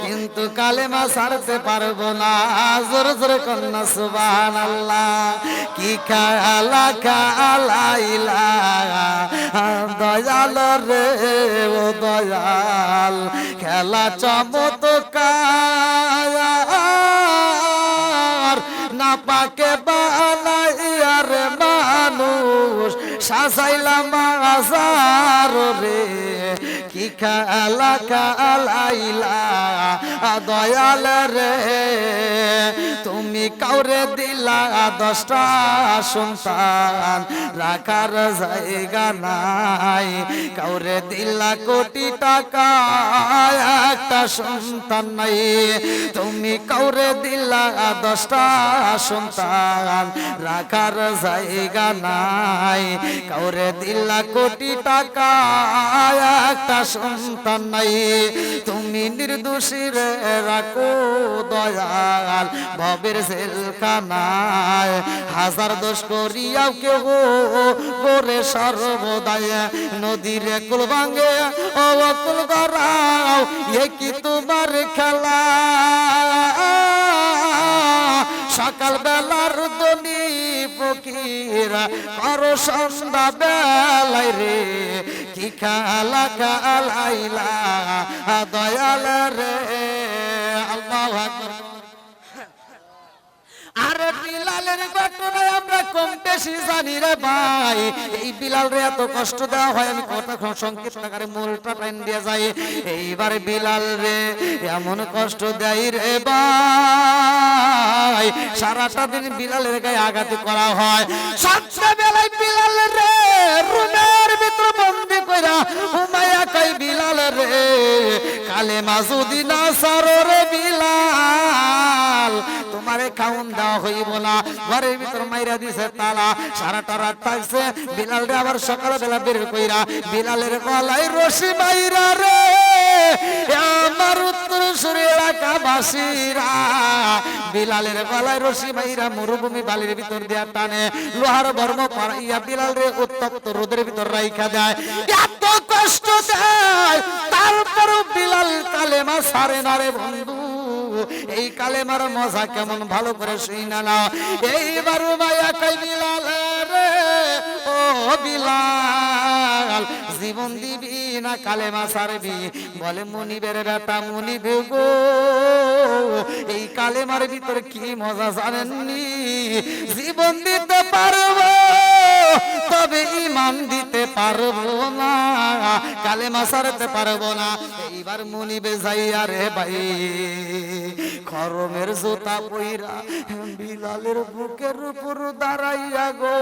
কিন্তু কালেমা ছাড়তে পারবো না। জোরে জোরে কন্যা সুবহানাল্লাহ। কি কালা কালা ইলাহা দয়াল রে ও দয়াল, খেলা চমৎকার না পাকে বানাইয়া রে মানুষ সাজাইলাম আজার রে। কি কালা কালাইলা দয়াল রে, তুমি কাউরে দিলা 10টা সন্তান রাখার জায়গা নাই, কাউরে দিলা কোটি টাকা একটা সন্তান নাই। তুমি কাউরে দিলা 10টা সন্তান রাখার জায়গা নাই, কাউরে দিলা কোটি টাকা একটা সন্তান নাই। তুমি নির্দোষী রে রাখো দয়াল ভবের জেলখানায়, হাজার দোষ করিয়াও কেহ করে সর্বদায়। নদীর কুল ভাঙে ও কুল গড়াও, এ কি তোমার খেলা? সকাল বেলার দনি ফকিরা করো সন্ধ্যা বেলায় রে। কি কালা কালাইলা দয়াল রে। আল্লাহু আকবার। আরে বিলালের ঘটনায় আমরা কম বেশি জানি রে ভাই। এই বিলাল রে এত কষ্ট দেওয়া হয়, আমি কথা সংক্ষিপ্ত আকারে মূলটা টাইম দিয়ে যাই। এইবার বিলাল রে এমন কষ্ট দেয় রে ভাই, সারাটা দিন বিলালের গায়ে আঘাত করা হয়। সাতটা বেলায় বিলাল রে রুমের ভিতর বন্দি কইরা উমাইয়া কই বিলাল রে, কালেমা যদি না ছাড়ো রে বিলাল তোমারে খাউন দেওয়া হইব না। ঘরের ভিতর মাইরা দিছে তালা, সারাটা রাত থাকছে। বিলাল রে আবার সকাল বেলা বের কইরা বিলালের গলায় রশি মাইরা রে, আমার উত্তর সুরে এলাকাবাসীরা বিলালের গলায় রশি মাইরা মরুভূমি বালির ভিতর দিয়া টানে, লোহার বর্ম পাড়াইয়া বিলাল রে উত্তপ্ত রোদের ভিতর রাইখা দেয়। এত কষ্ট দেয়, তারপরও বিলাল কালেমা ছাড়ে না রে বন্ধু। এই কালেমার মজা কেমন ভালো করে শুইনা নাও। এইবার মায়া কই বিলাল রে ও বিলাল, জীবন দিবি না কালেমা ছাড়বি? বলে মুনিবের বেটা মুনিব গো, এই কালেমার ভিতরে কি মজা জানেননি? জীবন দিতে পারবো তবে ইমান দিতে পারবো না, কালেমা ছাড়তে পারবো না। এইবার মুনিবে যাইয়া রে ভাই খরমের জুতা পইরা বিলালের বুকের উপর দাঁড়াইয়া গো,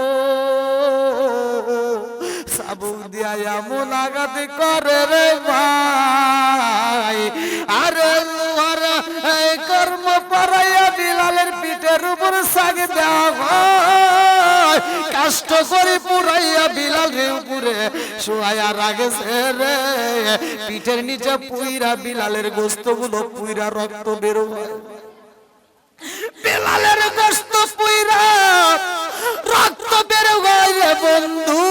সাবুক দিয়া এমন আঘাত করে রে ভাই। আরে লোহার কর্ম পরাইয়া বিলালের পিঠের উপর সাগে দেওয়া হয়, কষ্ট করে পুরাইয়া বিলালের উপরে শুয়াইয়া রাখেছে রে। পিঠের নিচে পুইরা বিলালের গোস্ত গুলো পুইরা রক্ত বের হয়, বিলালের গোস্ত পুইরা রক্ত বের হয় রে বন্ধু।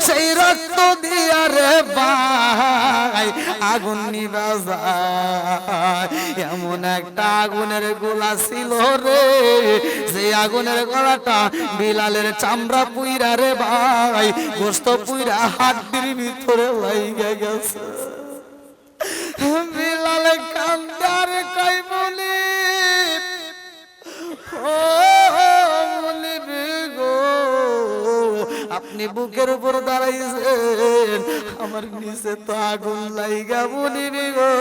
সেই রক্ত দিয়া রে ভাই আগুন নিভা যায়। এমন একটা আগুনের গোলা ছিল রে, যে আগুনের গোলাটা বিলালের চামড়া পুইরা রে ভাই গোস্ত পুইরা হাড্ডির ভিতরে লাইগা গেছে। বিলাল কান্দার কই বলি ও মুনিব গো, আপনি বুকের উপর দাঁড়াইছেন, আমার নিচে তো আগুন লাইগা মুনিব গো,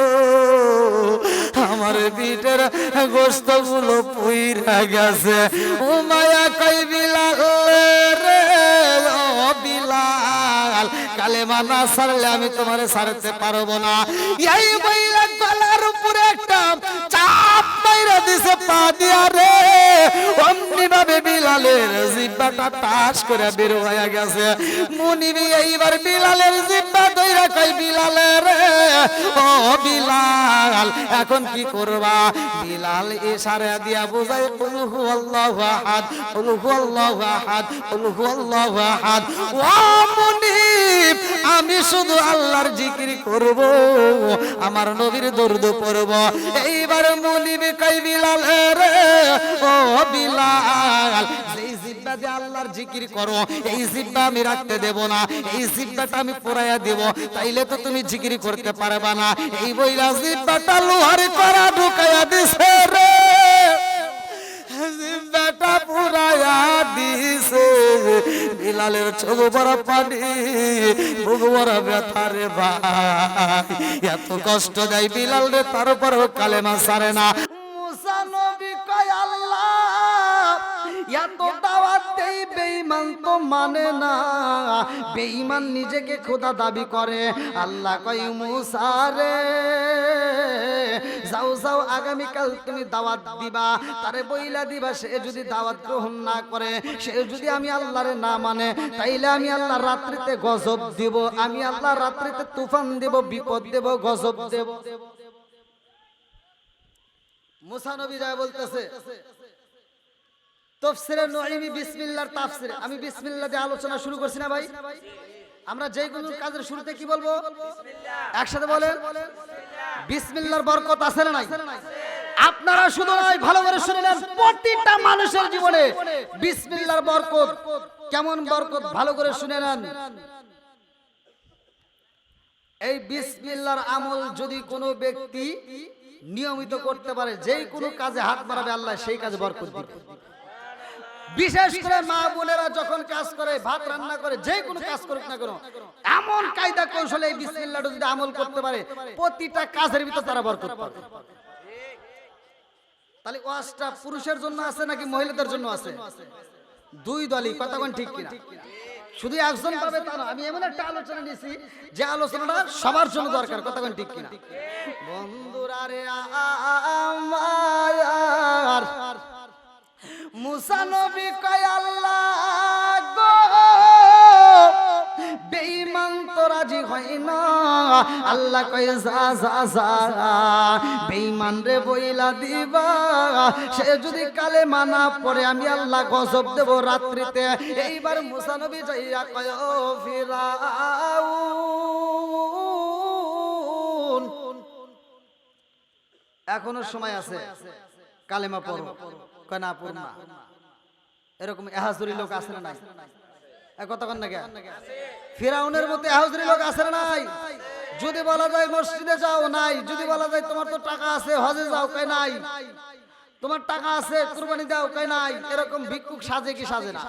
আমার পিঠের গোস্ত গুলো পুইরা গেছে। ও মায়া কই বিলাল রে ও বিলাল, কালেমা না ছাড়লে আমি তোমারে ছাড়তে পারবো না। এই বইলা গলার উপরে একটা চাপ মাইরা দিছে পা দিয়া রে, অমনি ভাবে বিলালের জিহ্বাটা টাস করে বের হয়ে গেছে। মুনিবি এইবার বিলালের জিহ্বা ধইরা কই বিলাল রে ও বিলাল এখন কি করবা? বিলাল ইশারা দিয়া বুঝায় কুল হুয়াল্লাহু আহাদ, কুল হুয়াল্লাহু আহাদ, কুল হুয়াল্লাহু আহাদ। ও মুনিব, আমি শুধু আল্লাহর জিকির করব, আমার নবীর দরুদ পড়ব। এইবার মুনিব কই বিলাল রে ও বিলাল, যেই জিব্বা দিয়ে আল্লাহর জিকির করো এই জিব্বা আমি রাখতে দেব না, এই জিব্বাটা আমি পোড়াইয়া দেব, তাইলে তো তুমি জিকির করতে পারবা না। এই বইলা জিব্বাটা লোহার করা ঢুকাইয়া দিছে রে, জিব্বাটা পুরাইয়া দিছে। বিলালের চোখ ভরা পানি, বুক ভরা ব্যথা রে ভাই, এত কষ্ট দেয় বিলাল রে, তারপরেও কালেমা ছাড়ে না। মুসা নবী কয় আল্লাহ এত দাওয়াত দেই, বেঈমান তো মানে না, বেঈমান নিজেকে খোদা দাবি করে। আল্লাহ কয় মুসা রে যাও যাও, আগামীকাল তুমি দাওয়াত দিবা, তারে বইলা দিবা, সে যদি দাওয়াত গ্রহণ না করে, সে যদি আমি আল্লাহরে না মানে, তাইলে আমি আল্লাহ রাত্রিতে গজব দিব, আমি আল্লাহ রাত্রিতে তুফান দেব, বিপদ দেব, গজব দেব। মুসা নবী যায় বলতেছে তাফসীরে নুঈমি বিসমিল্লাহর তাফসীর, আমি বিসমিল্লাহ দিয়ে আলোচনা শুরু করছি না ভাই? আমরা যে কোনো কাজের শুরুতে কি বলবো? একসাথে বলেন বিসমিল্লাহর বরকত আছে না নাই? আপনারা শুধু নয়, ভালো করে শুনে নেন, প্রতিটা মানুষের জীবনে বিসমিল্লাহর বরকত। কেমন বরকত? ভালো করে শুনে নেন। এই বিসমিল্লাহর আমল যদি কোনো ব্যক্তি নিয়মিত করতে পারে, যেই কোনো কাজে হাত বাড়াবে আল্লাহ সেই কাজে বরকত দিবে। বিশেষ করে মা বোনেরা যখন কাজ করে, ভাত রান্না করে, যে কোনো কাজ করুক না কেন, এমন কায়দা কৌশলে এই বিসমিল্লাহটা যদি আমল করতে পারে, প্রতিটা কাজের ভিতর তারা বরকত পাবে। তাহলে ওয়াজটা পুরুষের জন্য আছে নাকি মহিলাদের জন্য আছে? দুই দলই, কথা কোন ঠিক কিনা? শুধু একজন পাবে তা না, আমি এমন একটা আলোচনা নিয়েছি যে আলোচনাটা সবার জন্য দরকার, কথা কোন ঠিক কিনা? বন্ধুরা রে আমার, মুসা নবী কয় আল্লাহ গো, বেঈমান তো রাজি হয় না। আল্লাহ কয় যা যা যা, বেঈমান রে বইলা দিবা, সে যদি কালেমা না পড়ে আমি আল্লাহ গজব দেব রাত্রিতে। এইবার মুসা নবী যাইয়া কয় ও ফিরাউন, এখনো সময় আছে, কালেমা পড়ো। কয় না পড়ব না। এরকম এহাজুরি লোক আছে না নাই? কথা কন না কে? ফিরাউনের মতো এহাজুরি লোক আছে না নাই? যদি বলা যায় মসজিদে যাও, নাই। যদি বলা যায় তোমার তো টাকা আছে, হজে যাও, কয় নাই। তোমার টাকা আছে, কুরবানি দাও, কয় নাই। এরকম ভিক্ষুক সাজে কি সাজে না?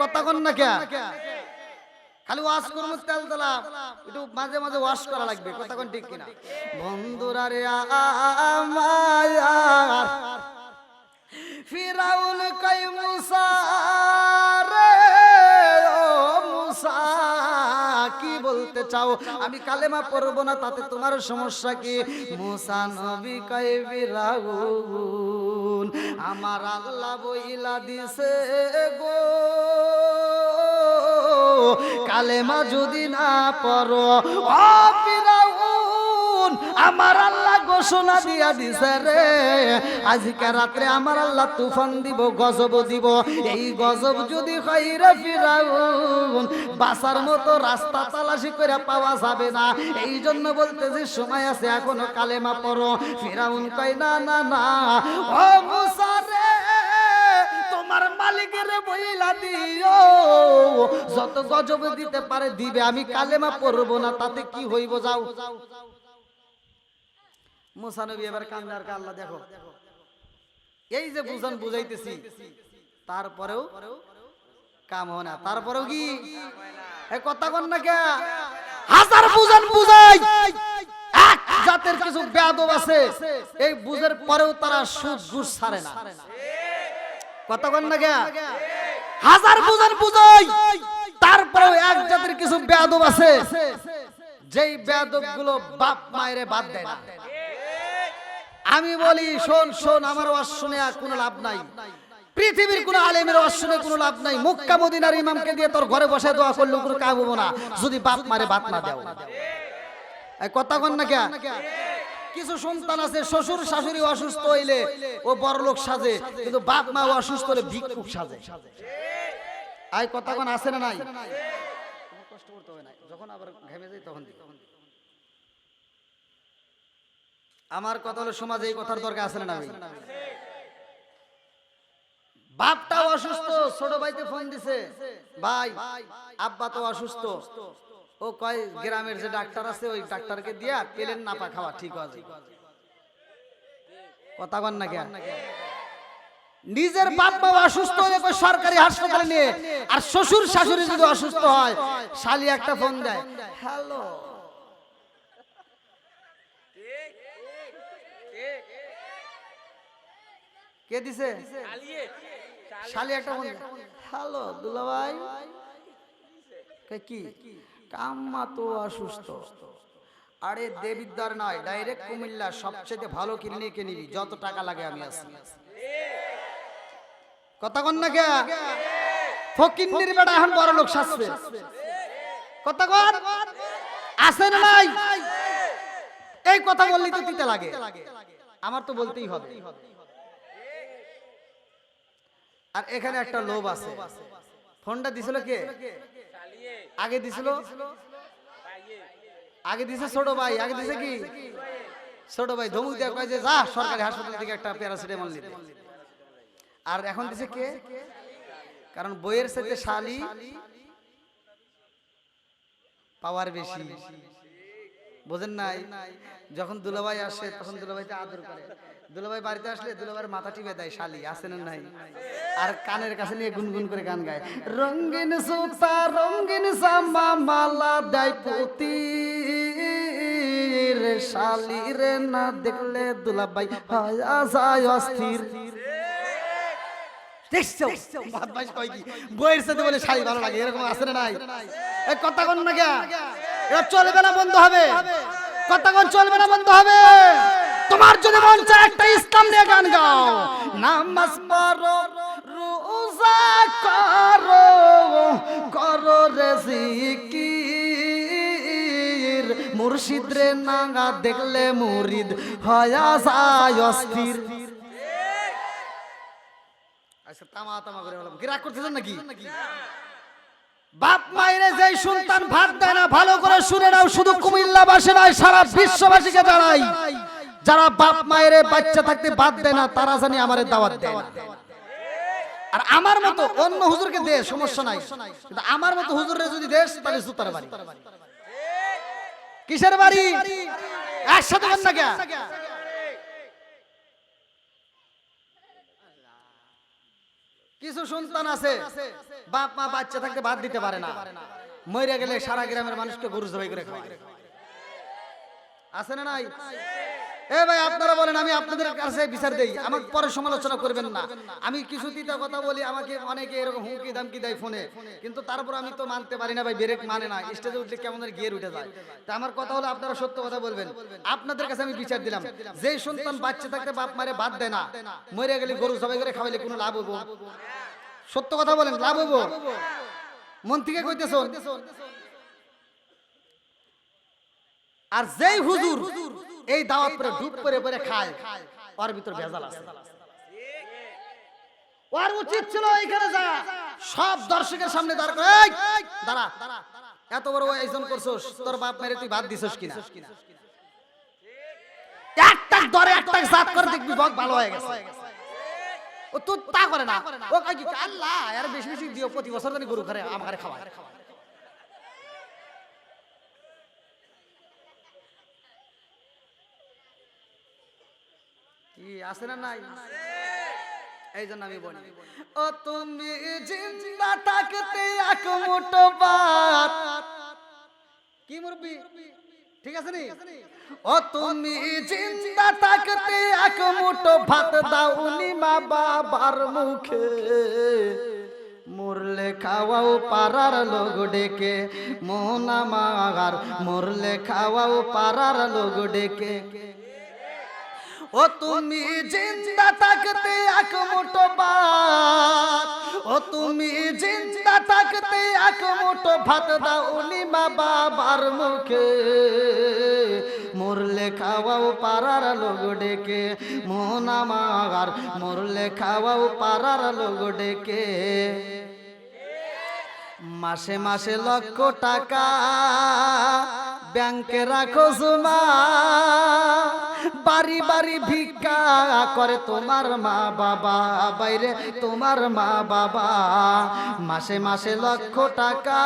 কথা কন না কে? খালি ওয়াশ করবো, তেল দিলাম, একটু মাঝে মাঝে ওয়াশ করা লাগবে, কথা কোন ঠিক কিনা? বন্ধুরা রে আমার, ফিরাউন কই মুসা রে ও মুসা, কি বলতে চাও? আমি কালেমা পড়ব না, তাতে তোমার সমস্যা কি? মুসা নবী কই ফিরাউন, আমার আল্লাহ বইলা দিছে গো, কালেমা যদি না পড়ো ও ফিরাউন, আমার আল্লাহ ঘোষণা দিয়া দিছে রে, আজকে রাত্রে আমার আল্লাহ তুফান দিব, গজব দিব। এই গজব যদি হয় রে ফিরাউন, বাঁচার মতো রাস্তা তালাশি করে পাওয়া যাবে না। এই জন্য বলতেছি সময় আছে, এখনো কালেমা পড়ো। ফিরাউন কয় না না না, ও মুসা রে তোমার মালিকের বইলা দিও, যত গজব দিতে পারে দিবে, আমি কালেমা পড়ব না, তাতে কি হইব? যাও। মুসা নবী এবার কান্দার আল্লাহ দেখো, এই যে বুঝান বুঝাইতেছি, তারপরেও কাম হয় না। তারপরেও কি কথা কন না কে? হাজার বুঝান বুঝাই, এক জাতের কিছু বেয়াদব আছে, এই বুঝের পরেও তারা সুদ ঘুষ ছাড়ে না, কথা কন না কে? হাজার বুঝান বুঝাই, তারপরেও এক জাতের কিছু বেয়াদব আছে, যেই বেয়াদব গুলো বাপ মায়েরে বাদ দেয় না। আমি বলি শোন শোন, আমার ওয়াজ শুনে আর কোনো লাভ নাই, পৃথিবীর কোন আলেমের ওয়াজ শুনে কোনো লাভ নাই। মক্কা মদিনার ইমামকে দিয়ে তোর ঘরে বসে দোয়া করলে কোনো কাজ হবে না, যদি বাপ মারে বাত না দাও। কথা কন না কে? কিছু সন্তান আছে শ্বশুর শাশুড়ি অসুস্থ হইলে ও বড়লোক সাজে, কিন্তু বাপ মা অসুস্থ হলে ভিক্ষুক সাজে। আই কথা কোন আছে না নাই? কষ্ট করতে হবে না, যখন আবার ঘেমে যাই তখন দিই। আমার কথা হলো সমাজে এই কথার দরকার আছে না নাই? বাপটাও অসুস্থ, ছোট ভাইতে ফোন দিছে, ভাই আব্বা তো অসুস্থ, ও কয় গ্রামের যে ডাক্তার আছে ওই ডাক্তারকে দিয়া পেলেন নাপা খাওয়া ঠিক আছে। কথা কন না কেন? নিজের বাপ মা অসুস্থ হলে কই সরকারি হাসপাতালে নিয়ে, আর শ্বশুর শাশুড়ি যদি অসুস্থ হয় শালি একটা ফোন দেয়, হ্যালো কে দিছে? শালি একটা ফোন, হ্যালো দুলাভাই, কি কাম্মা তো অসুস্থ। আরে দেবিদ্বার নয়, ডাইরেক্ট কুমিল্লা সবচেয়ে ভালো ক্লিনিকে নিবি, যত টাকা লাগে আমি আছি। কথা কন না কে? ফকিন্নির বেটা এখন বড় লোক সাজছে। কথা কন আছে না নাই? এই কথা বললি তো দিতে লাগে, আমার তো বলতেই হবে। আর এখানে একটা লোভ আছে। ফোনটা দিছিল কে? আগে দিছিল, আগে দিছে ছোট ভাই, আগে দিছে কি ছোট ভাই, ধমক দেয়া কয় যে যা সরকারি হাসপাতাল থেকে একটা প্যারাসিটামল নিতে। আর এখন দিছে কে? কারণ বইয়ের সাথে শালি পাওয়ার বেশি, বোঝেন নাই? যখন দুলাভাই আসে তখন দুলাভাইতে আদর করে, দুলাভাই বাড়িতে আসলে দুলাভাইয়ের মাথা টিপে দেয় শালি, আছে না নাই? আর কানের কাছে নিয়ে গুনগুন করে গান গায়, রঙিন সুতা রঙিন জামা মালা দেয় পুতি রে শালি রে, না দেখলে দুলাভাই হয় যায় অস্থির। বইয়ের সাথে বলে শাড়ি ভালো লাগে, এরকম আছে না নাই? কথা কন না কে? এটা চলবে না, বন্ধ হবে। কথা কন চলবে না, বন্ধ হবে। তোমার যদি মন চায় একটা ইসলাম নিয়ে গান গাও, নামাজ পড়ো রোজা করো, করো রে জিকির, মুর্শিদ রে না দেখলে মুরিদ হয়া যায় অস্থির। আচ্ছা তামা তামা করে বললাম, কি রাগ করতেছেন নাকি? বাপ মায়ের যে সন্তান ভাত দেয় না, ভালো করে শুনে নাও, শুধু কুমিল্লাবাসী নয় সারা বিশ্ববাসীকে জানাই, যারা বাপ মায়ের বাচ্চা থাকতে ভাত দেয় না তারা জানি আমারে দাওয়াত দেয় না। আর আমার মতো অন্য হুজুরকে দে, সমস্যা নাই, কিন্তু আমার মতো হুজুরে যদি দেশ তাহলে জুতার বাড়ি। কিসের বাড়ি? একসাথে বল না কে? কিছু সন্তান আছে বাপ মা বাচ্চা থাকতে ভাত দিতে পারে না, মরে গেলে সারা গ্রামের মানুষকে গরু জবাই করে খাওয়ায়, আছে না নাই? এ ভাই আপনারা বলেন, আমি আপনাদের কাছে বিচার দেই, আমাকে পরে সমালোচনা করবেন না। আমি কিছু তিতা কথা বলি, আমাকে অনেকে এরকম হুমকি দামকি দেয় ফোনে, কিন্তু তারপর আমি তো মানতে পারি না ভাই, ব্রেক মানে না, স্টেজে উঠলে কেমন গিয়ে উঠে যায়। তা আমার কথা হলো আপনারা সত্য কথা বলবেন। আপনাদের কাছে আমি বিচার দিলাম, যে সন্তান বাচ্চা থাকতে বাপ মারে ভাত দেয় না, মরে গেলে গরু জবাই করে খাওয়াইলে কোনো লাভ হবো? সত্য কথা বলেন, লাভ হবো? মন থেকে কইতেছ? আর যেই হুজুর এই দাওয়াত করে ডুব করে পরে খায়, ওর ভিতর ভেজাল আছে। ওর উচিত ছিল এখানে যা সব দর্শকের সামনে দাঁড় করে, এই দাঁড়া, এত বড় আয়োজন করছস, তোর বাপ মেরে তুই ভাত দিছস কিনা? একটা ধরে একটা জাত করে দেখবি বক ভালো হয়ে গেছে। ও তো তা করে না, ও কয় কি আল্লাহ আর বেশি বেশি দিও, প্রতি বছর জানি গরু খারে আমারে খাওয়ায়। কি আছে না নাই? এই জন্য আমি বলি, ও তুমি জিন্দা থাকতে এক মুঠো ভাত, কি মুরব্বি ঠিক আছে নি? ও তুমি জিন্দা থাকতে এক মুঠো ভাত দাওনি মা বাবার মুখে, মরলে খাওয়াও পাড়ার লোক ডেকে, মন আমার মরলে খাওয়াও পাড়ার লোক ডেকে। ও তুমি জিন্দা থাকতে এক মুঠো ভাত, ও তুমি জিন্দা থাকতে এক মুঠো ভাত দাওনি মা বাবার মুখে, মরলে খাওয়াও পাড়ার লোক ডেকে, মন আমার মরলে খাওয়াও পাড়ার লোক ডেকে। মাসে মাসে লক্ষ টাকা ব্যাংকে রাখো জমা, বাড়ি বাড়ি ভিক্ষা করে তোমার মা বাবা, বাইরে তোমার মা বাবা। মাসে মাসে লক্ষ টাকা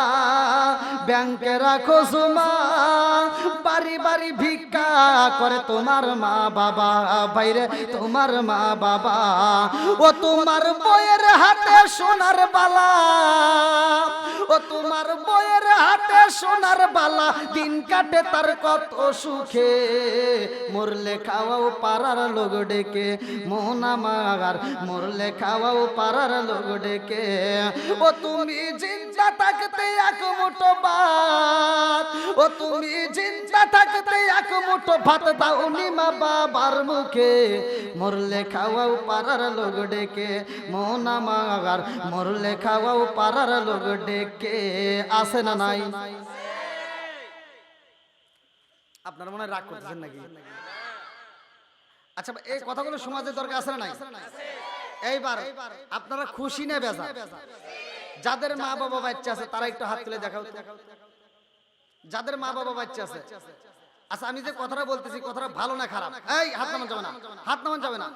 ব্যাংকে রাখো জমা, বাড়ি বাড়ি ভিক্ষা করে তোমার মা বাবা, বাইরে তোমার মা বাবা। ও তোমার বইয়ের হাতে সোনার বালা, ও তোমার বইয়ের হাতে সোনার বালা, দিন কাটে তার কত সুখে। মরলে খাওয়াও পাড়ার লোক ডেকে, মন আমার মরলে খাওয়াও পাড়ার লোক ডেকে। ও তুমি জিন্দা থাকতে এক মুঠো ভাত, ও তুমি জিন্দা থাকতে এক মুঠো ভাত দাওনি মা বাবার মুখে। মরলে খাওয়াও পাড়ার লোক ডেকে, মন আমার মরলে খাওয়াও পাড়ার লোক ডেকে। আছে না নাই? আপনারা মনে হয় রাগ করতেছেন নাকি? আচ্ছা, এই কথাগুলো সমাজের দরকার আছে না নাই? এইবার আপনারা খুশি না বেজা? যাদের মা বাবা বাচ্চা আছে তারা একটু হাত তুলে দেখাও। যাদের মা বাবা বাচ্চা আছে, আচ্ছা আমি যে কথাটা বলতেছি কথাটা ভালো না খারাপ? এই হাত নামান যাবে না, হাত নামান যাবে না।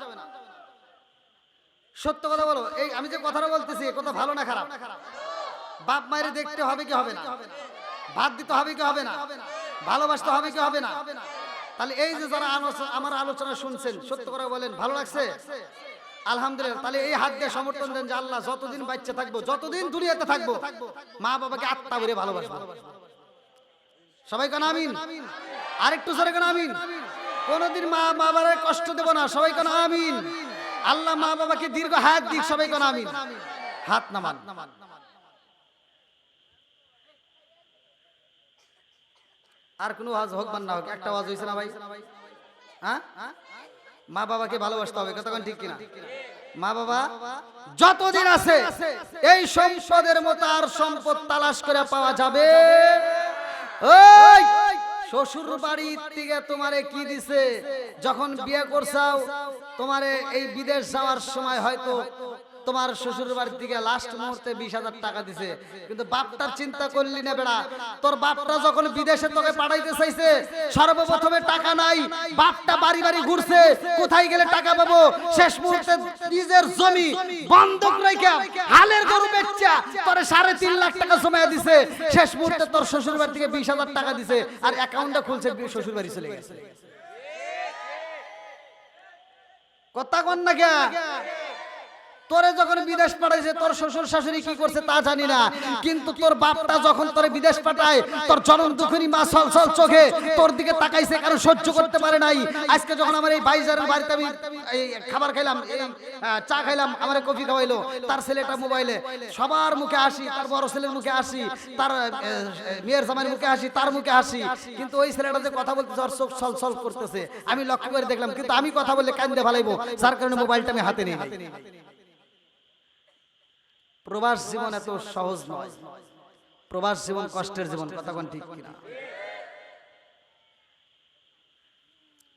সত্য কথা বলো, এই আমি যে কথাটা বলতেছি কথা ভালো না খারাপ? বাপ মায়ের দেখতে হবে কি হবে না? ভাত দিতে হবে কি হবে না? ভালোবাসতে হবে কি হবে না? তাহলে এই যে যারা আমার আলোচনা শুনছেন, সত্য করে বলেন ভালো লাগছে? আলহামদুলিল্লাহ। তাহলে এই হাত দিয়ে সমর্থন দেন যে আল্লাহ যতদিন বাচ্চা থাকবো, যতদিন দুনিয়াতে থাকবো, মা বাবাকে আত্মা ভরে ভালোবাসবো। সবাই কেন আমিন? আরেকটু জোরে কেন আমিন? কোনদিন মা বাবার কষ্ট দেব না। সবাই কেন আমিন? আল্লাহ মা বাবাকে দীর্ঘ হায়াত দিক। সবাই কেন আমিন? হাত নামান। আর কোনো ওয়াজ হোক বা না হোক, একটা ওয়াজ হয়েছে না ভাই? হ্যাঁ, মা বাবাকে ভালোবাসতে হবে। কতক্ষণ ঠিক কিনা? মা বাবা যতদিন আছে এই সম্পদের মতো আর সম্পদ তালাশ করে পাওয়া যাবে। ওই শ্বশুর বাড়ির থেকে তোমারে কি দিছে? যখন বিয়ে করছাও তোমারে এই বিদেশ যাওয়ার সময় হয়তো তোমার শ্বশুর বাড়ির দিকে লাস্ট মুহূর্তে 20,000 টাকা দিছে, কিন্তু বাপটার চিন্তা করলি না বেড়া। তোর বাপটা যখন বিদেশে তোকে পাঠাইতে চাইছে, সর্বপ্রথমে টাকা নাই, বাপটা বাড়ি বাড়ি ঘুরছে, কোথায় গেলে টাকা পাবো? শেষ মুহূর্তে নিজের জমি বন্ধক রেখে হালের গরু বেচা তোরে 3.5 লাখ টাকা জমা দিছে। শেষ মুহূর্তে তোর শ্বশুর বাড়ি থেকে 20,000 টাকা দিছে, আর অ্যাকাউন্টটা খুলছে, শ্বশুর বাড়ি চলে গেছে। কথা কন না কে? তোরে যখন বিদেশ পাঠাইছে তোর শ্বশুর শাশুড়ি কি করছে তা জানি না, কিন্তু তোর বাপটা যখন তোরে বিদেশ পাঠায় তোর জনম দুঃখিনী মা ছলছল চোখে তোর দিকে তাকাইছে, কারণ সহ্য করতে পারে নাই। আজকে যখন আমার এই ভাইজানের বাড়িতে আমি এই খাবার খাইলাম, এই চা খাইলাম, আমার কফি খাওয়াইলো, তার ছেলেটা মোবাইলে, সবার মুখে হাসি, তার বড় ছেলের মুখে হাসি, তার মেয়ের জামাইয়ের মুখে হাসি, তার মুখে হাসি, কিন্তু ওই ছেলেটা যে কথা বলতেছে ওর চোখ ছলছল করতেছে। আমি লক্ষ্য করে দেখলাম, কিন্তু আমি কথা বললে কান্দে ভালাইবো, যার কারণে মোবাইলটা আমি হাতে নিই নাই। প্রবাস জীবন এত সহজ নয়, প্রবাস জীবন কষ্টের জীবন। কথা কোন ঠিক কিনা?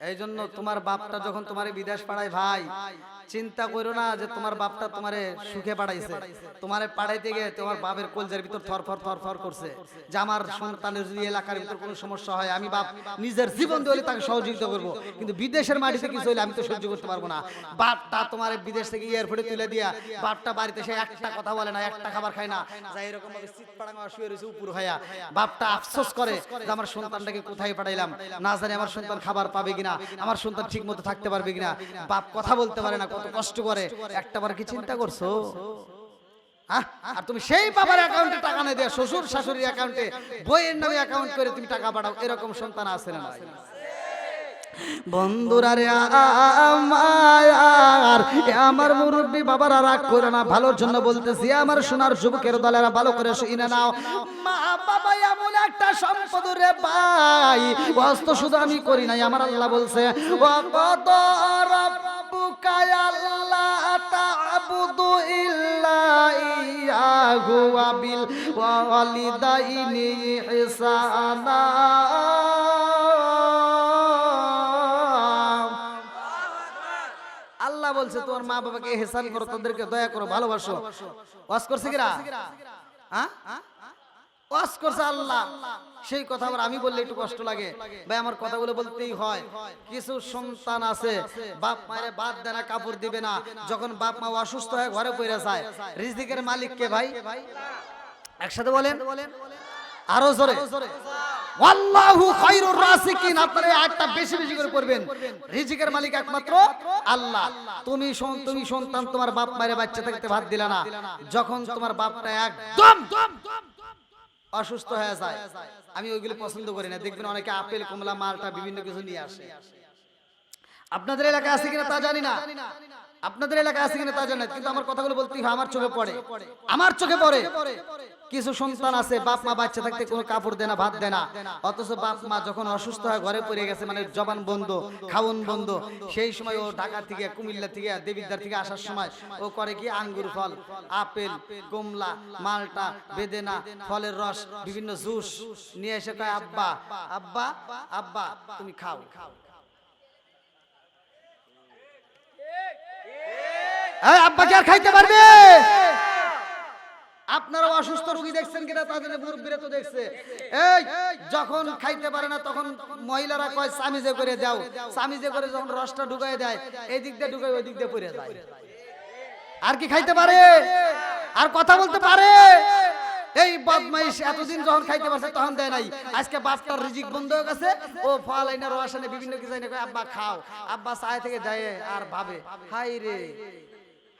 এই জন্য তোমার বাপটা যখন তোমারে বিদেশ পাঠায় ভাই, চিন্তা করো না যে তোমার বাপটা তোমারে সুখে পাঠাইছে। তোমারে পাঠাইতে গিয়ে তোমার বাপের কলজের ভিতর থরথর থরথর করছে যে আমার সন্তানের যদি এলাকার ভিতর কোনো সমস্যা হয়, আমি বাপ নিজের জীবন দিয়ে তাকে সহযোগিতা করবো, কিন্তু বিদেশের মাটিতে কিছু হইলে আমি তো সহ্য করতে পারবো না। বাপটা তোমার বিদেশ থেকে এয়ারপোর্টে তুলে দিয়া বাপটা বাড়িতে সে একটা কথা বলে না, একটা খাবার খায় না, যাই এরকম ভাবে চিৎপাড়াঙ্গা শুয়ে রয়েছে উপর হইয়া। বাপটা আফসোস করে যে আমার সন্তানটাকে কোথায় পাঠাইলাম, না জানি আমার সন্তান খাবার পাবে কিনা, আমার সন্তান ঠিক মতো থাকতে পারবে কিনা। বাপ কথা বলতে পারে না, কত কষ্ট করে। একটাবার কি চিন্তা করছো? আর তুমি সেই বাবার অ্যাকাউন্টে টাকা না দিয়ে শ্বশুর শাশুড়ির অ্যাকাউন্টে বইয়ের নামে অ্যাকাউন্ট করে তুমি টাকা পাঠাও, এরকম সন্তান আছে না? বন্ধুরা রে আমার মুরব্বী বাবারা রাগ করে না, ভালোর জন্য বলতেছি। আমার সোনার যুবকের দলেরা ভালো করে শুনে নাও, মা বাবা এমন একটা সম্পদ রে ভাই, ওয়াস্ত শুধু আমি করি নাই, আমার আল্লাহ বলছে ওয়া কত রাব্বুকা আল্লা তা'বুদু ইল্লা ইয়াহু ওয়া বিল ওয়ালিদাইনি ইহসানা। বলছে তোমার মা বাবাকে ইহসান করো, তাদেরকে দয়া করো, ভালোবাসো। ওয়াজ করছে কিরা? হ্যাঁ, ওয়াজ করছে আল্লাহ। সেই কথা আবার আমি বললে একটু কষ্ট লাগে ভাই, আমার কথাগুলো বলতেই হয়। কিছু সন্তান আছে বাপ মায়ের বাদ দেয় না, কাপড় দিবে না, যখন বাপ মা অসুস্থ হয়ে ঘরে পড়ে যায়, রিজিকের মালিক কে ভাই? একসাথে বলেন, আরো জোরে, আল্লাহু খায়রুর রাসিকিন। আপনারা এই আয়াতটা বেশি বেশি করে পড়বেন। রিজিকের মালিক একমাত্র আল্লাহ। তুমি সন্তান তোমার বাপ মায়ের বাচ্চা থাকতে ভাত দিলা না, যখন তোমার বাপটা একদম অসুস্থ হয়ে যায়, আমি ওইগুলো পছন্দ করি না। দেখবেন অনেকে আপেল কমলা মালটা বিভিন্ন কিছু নিয়ে আসে। আপনাদের এলাকায় আছে কিনা তা জানি না, আপনাদের এলাকায় আছে কিনা তা জানি না, কিন্তু আমার কথাগুলো বলতেই হয়, আমার চোখে পড়ে, আমার চোখে পড়ে। কিছু সন্তান আছে বাপ মা বাচ্চা থাকতে কোনো কাপড় দেয় না, ভাত দেয় না, অথচ বাপ মা যখন অসুস্থ হয়ে ঘরে পড়ে গেছে, মানে জবান বন্ধ, খাওন বন্ধ, সেই সময় ও ঢাকা থেকে, কুমিল্লা থেকে, দেবিদ্বার থেকে আসার সময় ও করে কি, আঙ্গুর ফল, আপেল, কমলা, মালটা, বেদেনা, ফলের রস, বিভিন্ন জুস নিয়ে এসে কয়, আব্বা আব্বা আব্বা তুমি খাও। আব্বা কি আর খাইতে পারবে? আপনারা অসুস্থ রোগী দেখছেন কিনা তাদের মুরব্বীরা তো দেখছে। এই যখন খাইতে পারে না তখন মহিলারা কয় সামিজে করে দাও, সামিজে করে যখন রসটা ঢুকায় দেয়, এই দিক দিয়ে ঢুকায় ওই দিক দিয়ে পড়ে যায়। আর কি খাইতে পারে? আর কথা বলতে পারে? এই বদমাইশ এতদিন যখন খাইতে পারছে তখন দেয় নাই, আজকে বাপটার রিজিক বন্ধ হয়ে গেছে, ও ফল আইনা রস আনে বিভিন্ন কিছু আইনা কয় আব্বা খাও। আব্বা চায় থেকে যায় আর ভাবে, হাই রে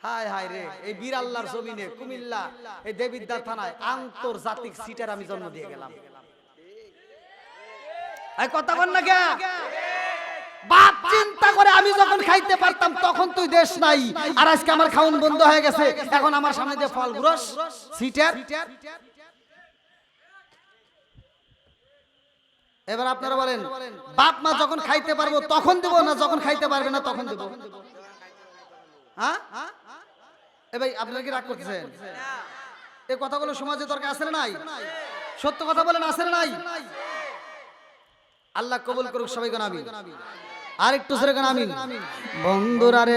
হায় হায় রে, এই বীর আল্লাহর জমিনে কুমিল্লা এই দেবিদ্বার থানায় আন্তর্জাতিক সিটার আমি জন্ম দিয়ে গেলাম। এই কথা বল না কে? বাপ চিন্তা করে আমি যখন খাইতে পারতাম তখন তুই দেশ নাই, আর আজকে আমার খাওন বন্ধ হয়ে গেছে, এখন আমার সামনে যে ফল গুরস সিটার। এবার আপনারা বলেন, বাপ মা যখন খাইতে পারবো তখন দেবো না যখন খাইতে পারবে না তখন দেবো? হ্যাঁ এ ভাই আপনারা কি রাগ করতেছেন? এই কথাগুলো সমাজে দরকার আছে না নাই? সত্য কথা বলেন, আছে না নাই? আল্লাহ কবুল করুক সবাই কোন আমিন। আর একটু জোরে কোন আমিন। বন্ধুরা রে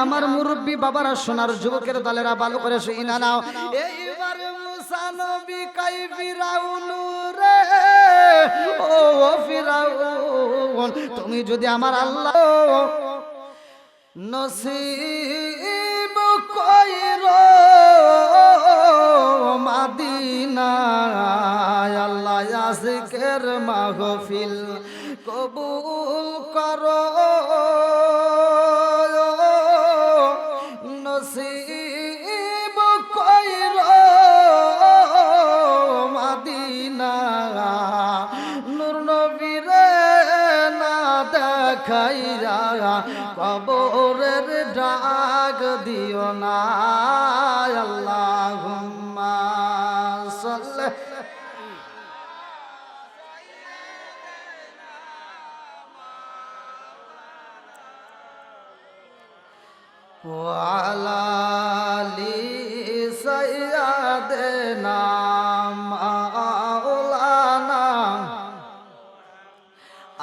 আমার মুরব্বি বাবারা, সোনার যুবকের দলেরা, ভালো করে শুইনা নাও। এইবার মুসা নবী কই ফিরাউন রে, ও ফিরাউন তুমি যদি আমার আল্লাহ নসিব কইরো মাদিনা, আল্লাহ আশিকের মাহফিল কবুল করো, নসিব কইরো মাদিনা, নূর নবীরে না দেখাইরা কবরের ডাক দিও না, আল্লাহুম্মা সাল্লি ওয়ালা আলি সাইয়্যিদিনা মাওলানা।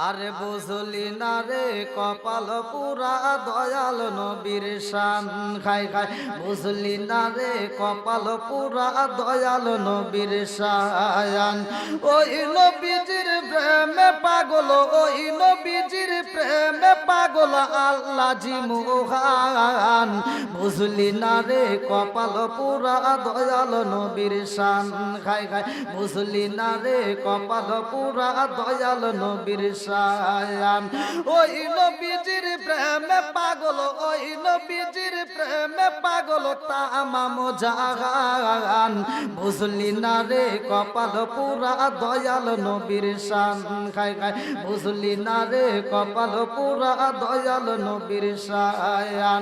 আরে বুঝলি না রে কপাল পুরা দয়াল নবীর শান, খাই খাই বুঝলি না রে কপাল পুরা দয়াল নবীর শান। ওই নবীজির প্রেমে পাগল, ওই নবীজির প্রেমে পাগল আল্লাহ জি মুহান। বুঝলি না রে কপাল পুরা দয়াল নবীর শান, খাই খাই বুঝলি না রে কপাল পুরা দয়াল নবীর শান। ওই নবীজির প্রেমে পাগল, ওই নবীজির প্রেমে পাগল তামাম জাহান। বুঝলি না রে কপাল পুরা দয়াল নবীর শান, খাই খাই বুঝলি না রে কপাল পুরা দয়াল নবীর শান।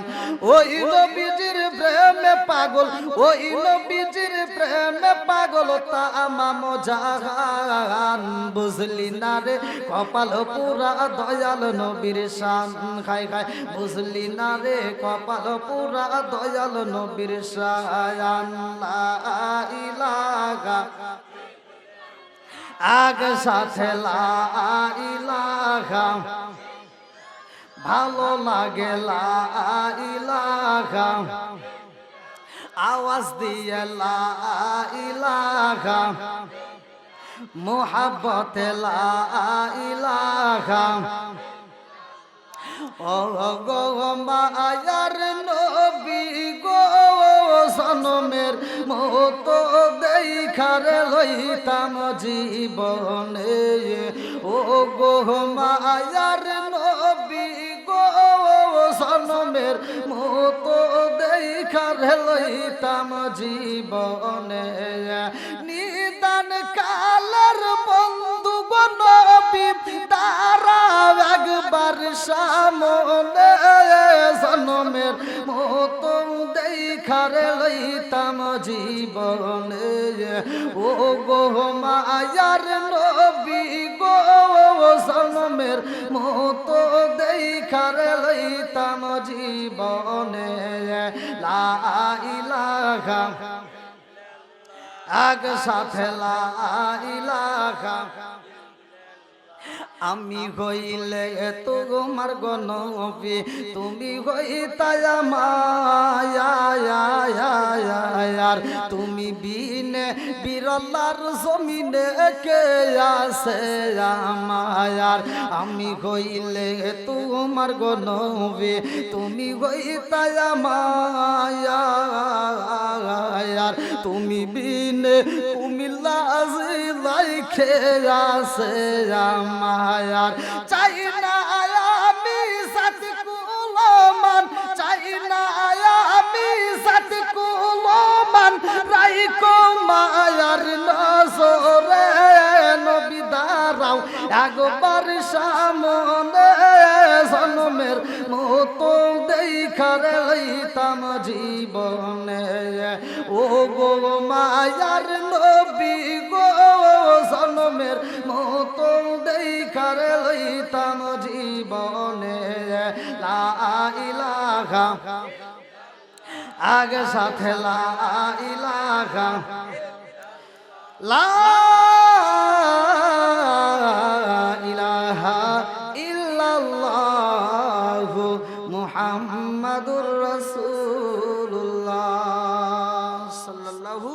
ওই নবীজির প্রেমে পাগল, ওই নবীজির প্রেমে পাগল তামাম জাহান। বুঝলি না রে কপাল পুরা দয়াল নবীর শান, খাই খাই বুঝলি না রে কপাল পুরা দয়াল নবীর শান। লা ইলাহা আগ সাথে লা ইলাহা ভালো লাগে লা ইলাহা আওয়াজ দিয়ে লা ইলাহা মোহাব্বতে লা ইলাহা ও গো মায়ার নবী গো সনমের মতো দেখার লইতাম জীবনে ও গো মায়ার নবী গো সনমের মতো দেখার লইতাম জীবনে নিদান কালার বন্ধু গো নবী তারা একবার সামনে জনমের মতো দেখার লইতাম জীবনে ও গো মায়ার নবী গো জনমের মতো দেখার লইতাম জীবনে লা ইলাহা আগ সাথে লা ইলাহা আমি হইলে তোমার গনবী তুমি হইতায় মায়ার তুমি বিনে বিরলার জমিনে কে আছে আমায়ার আমি হইলে তোমার গনবী তুমি হইতায় মায়ার তুমি বিনে কুমিল্লা জিলাই খে আছে আমায়ার চাই না আমি সাথ কুলমান চাই না আমি সাথ কুলমান রাইকো মায়ার নজরে নবী দাঁড়াও একবার সামনে জনমের মতো দেখার লইতাম জীবনে ও গো মায়ার নবী গো জনমের মতো দেখার লইতাম জীবনে লা ইলাহা আগে সাথে লা ইলাহা লা ইলাহা ইল্লাল্লাহু মুহাম্মাদুর রাসূলুল্লাহ সাল্লাল্লাহু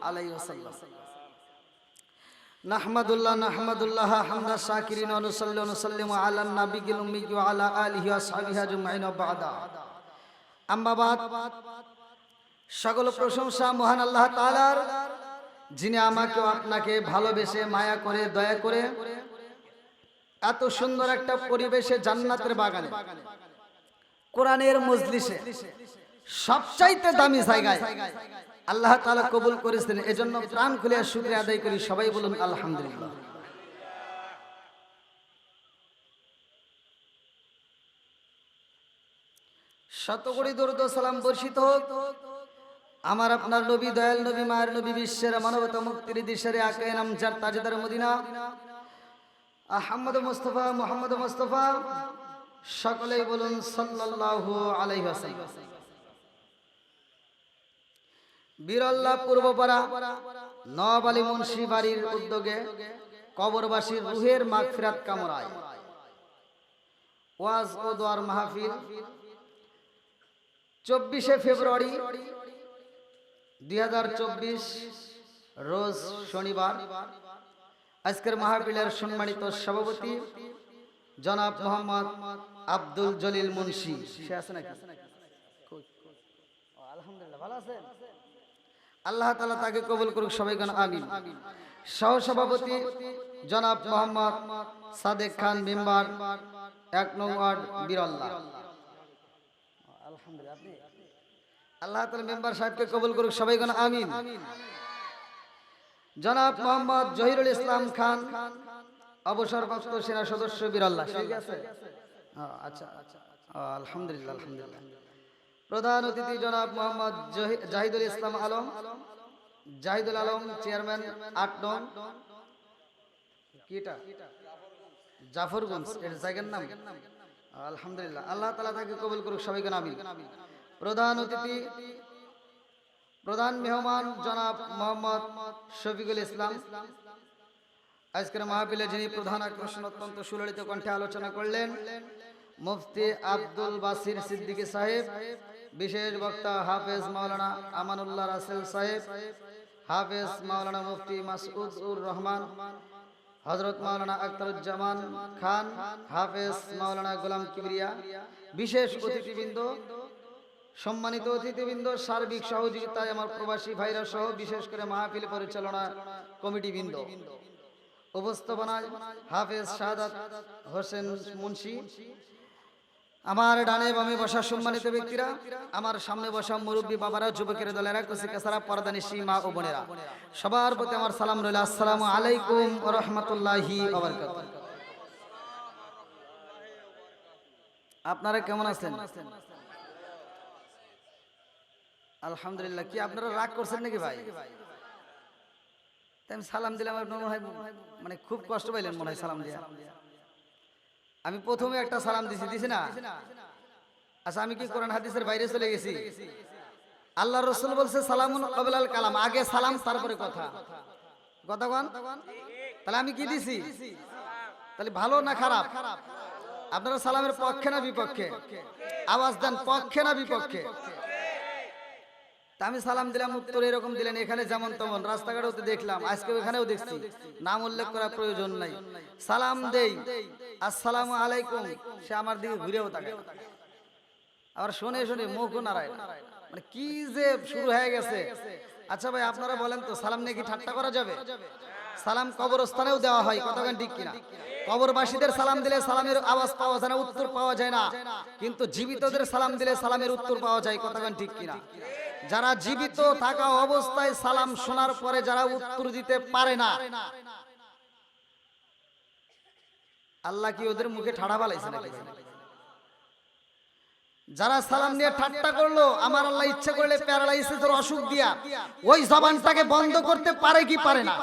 আলাইহি ওয়াসাল্লাম নাহমাদুল্লাহ হামদা শাকিরিন ওয়া নুসাল্লি ওয়া নুসাল্লিমু আলা নাবিয়িল উম্মি ওয়া আলা আলিহি ওয়া সাহবিহি আজমাইন ওয়া বা'দা আম্মা বাদ সকল প্রশংসা মহান আল্লাহ তাআলার যিনি আমাকে আপনাকে ভালোবেসে মায়া করে দয়া করে এত সুন্দর একটা পরিবেশে জান্নাতের বাগানে কোরআনের মজলিসে সবচাইতে দামি জায়গায় আল্লাহ তাআলা কবুল করেছেন এজন্য প্রাণ খুলে শুকরিয়া আদায় করি সবাই বলুন আলহামদুলিল্লাহ শত কোটি দরুদ ও সালাম বর্ষিত হোক আমার আপনার নবী দয়াল নবী মায়ের নবী বিশ্বের মানবতা মুক্তির দিশারে আকায়ে নাম যার তাজদার মদিনা আহমদ মুস্তাফা সকলেই বলুন সাল্লাল্লাহু আলাইহি ওয়াসাল্লাম বীরল্লাহ পূর্বপাড়া নওয়াব আলী মুন্সি বাড়ির উদ্যোগে কবরবাসীর রুহের মাগফিরাত কামনায় ওয়াজ ও দোয়ার মাহফিল 24 ফেব্রুয়ারি 2024 রোজ শনিবার আজকের মাহফিলের সম্মানিত সভাপতি জনাব মোহাম্মদ আব্দুল জলিল মুন্সি সে আছে নাকি আলহামদুলিল্লাহ ভালো আছেন আল্লাহ তাআলা তাকে কবুল করুক সবাই গান আমিন সহ সভাপতি জনাব মোহাম্মদ সাদেক খান মেম্বার 1 নং ওয়ার্ড বীরল্লাহ আলহামদুলিল্লাহ আপনি আল্লাহ তাআলা মেম্বার সাহেবকে কবুল করুক সবাই গান আমিন জনাব মোহাম্মদ জহিরুল ইসলাম খান অবসরপ্রাপ্ত সেনা সদস্য বীরল্লাহ ঠিক আছে আচ্ছা আলহামদুলিল্লাহ প্রধান অতিথি জনাব মোহাম্মদ জাহিদুল ইসলাম আলম চেয়ারম্যান 8 নং কিটা জাফরগঞ্জ এর জায়গার নাম আলহামদুলিল্লাহ আল্লাহ তাআলা তাকে কবুল করুক সবাই গান আমিন প্রধান অতিথি প্রধান মেহমান জনাব মোহাম্মদ শফিকুল ইসলাম আজকের মাহফিলে যিনি প্রধান আকর্ষণ অত্যন্ত সুললিত কণ্ঠে আলোচনা করলেন মুফতি আব্দুল বাসির সিদ্দিকী সাহেব, বিশেষ বক্তা হাফেজ মাওলানা আমানুল্লাহ রাসেল সাহেব, হাফেজ মাওলানা মুফতি মাসউদ উর রহমান, হযরত মাওলানা আখতারুজ্জামান খান, হাফেজ মাওলানা গোলাম কিবরিয়া, বিশেষ অতিথিবৃন্দ, সম্মানিত অতিথিবৃন্দ, সার্বিক সহযোগিতায় আমার প্রবাসী ভাইরা সহ বিশেষ করে মাহফিল পরিচালনা কমিটিবৃন্দ, উপস্থাপনায় হাফেজ শাহাদাত হোসেন মুন্সি, আমার ডানে বামে বসা সম্মানিত ব্যক্তিরা, আমার সামনে বসা মুরব্বী বাবারা, যুবকের দলেরা, কুসিকাসারা, পর্দানিশী মা ও বোনেরা, সবার প্রতি আমার সালাম রইল। আসসালামু আলাইকুম ওয়া রাহমাতুল্লাহি ওয়া বারাকাতুহু। আপনারা কেমন আছেন? আলহামদুলিল্লাহ। কি আপনারা রাগ করছেন নাকি ভাই? আমি সালাম দিলাম, মনে হয় মানে খুব কষ্ট পাইলেন মনে হয় সালাম দিয়া। আমি প্রথমে একটা সালাম দিছি না? আচ্ছা, আমি কি কোরআন হাদিসের বাইরে চলে গেছি? আল্লাহ রাসূল বলছে সালামুন ক্বাবলাল কালাম, আগে সালাম তারপরে কথা। কথা কোন? তাহলে আমি কি দিছি? তাহলে ভালো না খারাপ? আপনারা সালামের পক্ষে না বিপক্ষে? আওয়াজ দেন, পক্ষে না বিপক্ষে? তা আমি সালাম দিলাম, উত্তর এরকম দিলেন, এখানে যেমন তেমন রাস্তাঘাটেও তো দেখলাম, আজকে এখানেও দেখছি, নাম উল্লেখ করার প্রয়োজন নাই। সালাম দেই আসসালামু আলাইকুম, সে আমার দিকে ঘুরেও তাকায়, আবার শুনে শুনে মুখও নাড়ায় না। মানে কি যে শুরু হয়ে গেছে। আচ্ছা ভাই, আপনারা বলেন তো, সালাম নিয়ে কি ঠাট্টা করা যাবে? সালাম কবরস্থানেও দেওয়া হয়, কতক্ষণ ঠিক কিনা? কবরবাসীদের সালাম দিলে সালামের আওয়াজ পাওয়া যায় না, উত্তর পাওয়া যায় না, কিন্তু জীবিতদের সালাম দিলে সালামের উত্তর পাওয়া যায়, কতক্ষণ ঠিক কিনা? যারা জীবিত থাকা অবস্থায় সালাম শোনার পরে যারা উত্তর দিতে পারে না, আল্লাহ কি ওদের মুখে ঠাড়া বালাইছে নাকি? যারা সালাম নিয়ে ঠাট্টা করলো, আমার আল্লাহ ইচ্ছা করলে প্যারালাইসিসের অসুখ দিয়া ওই জবানটাকে বন্ধ করতে পারে কি পারে না?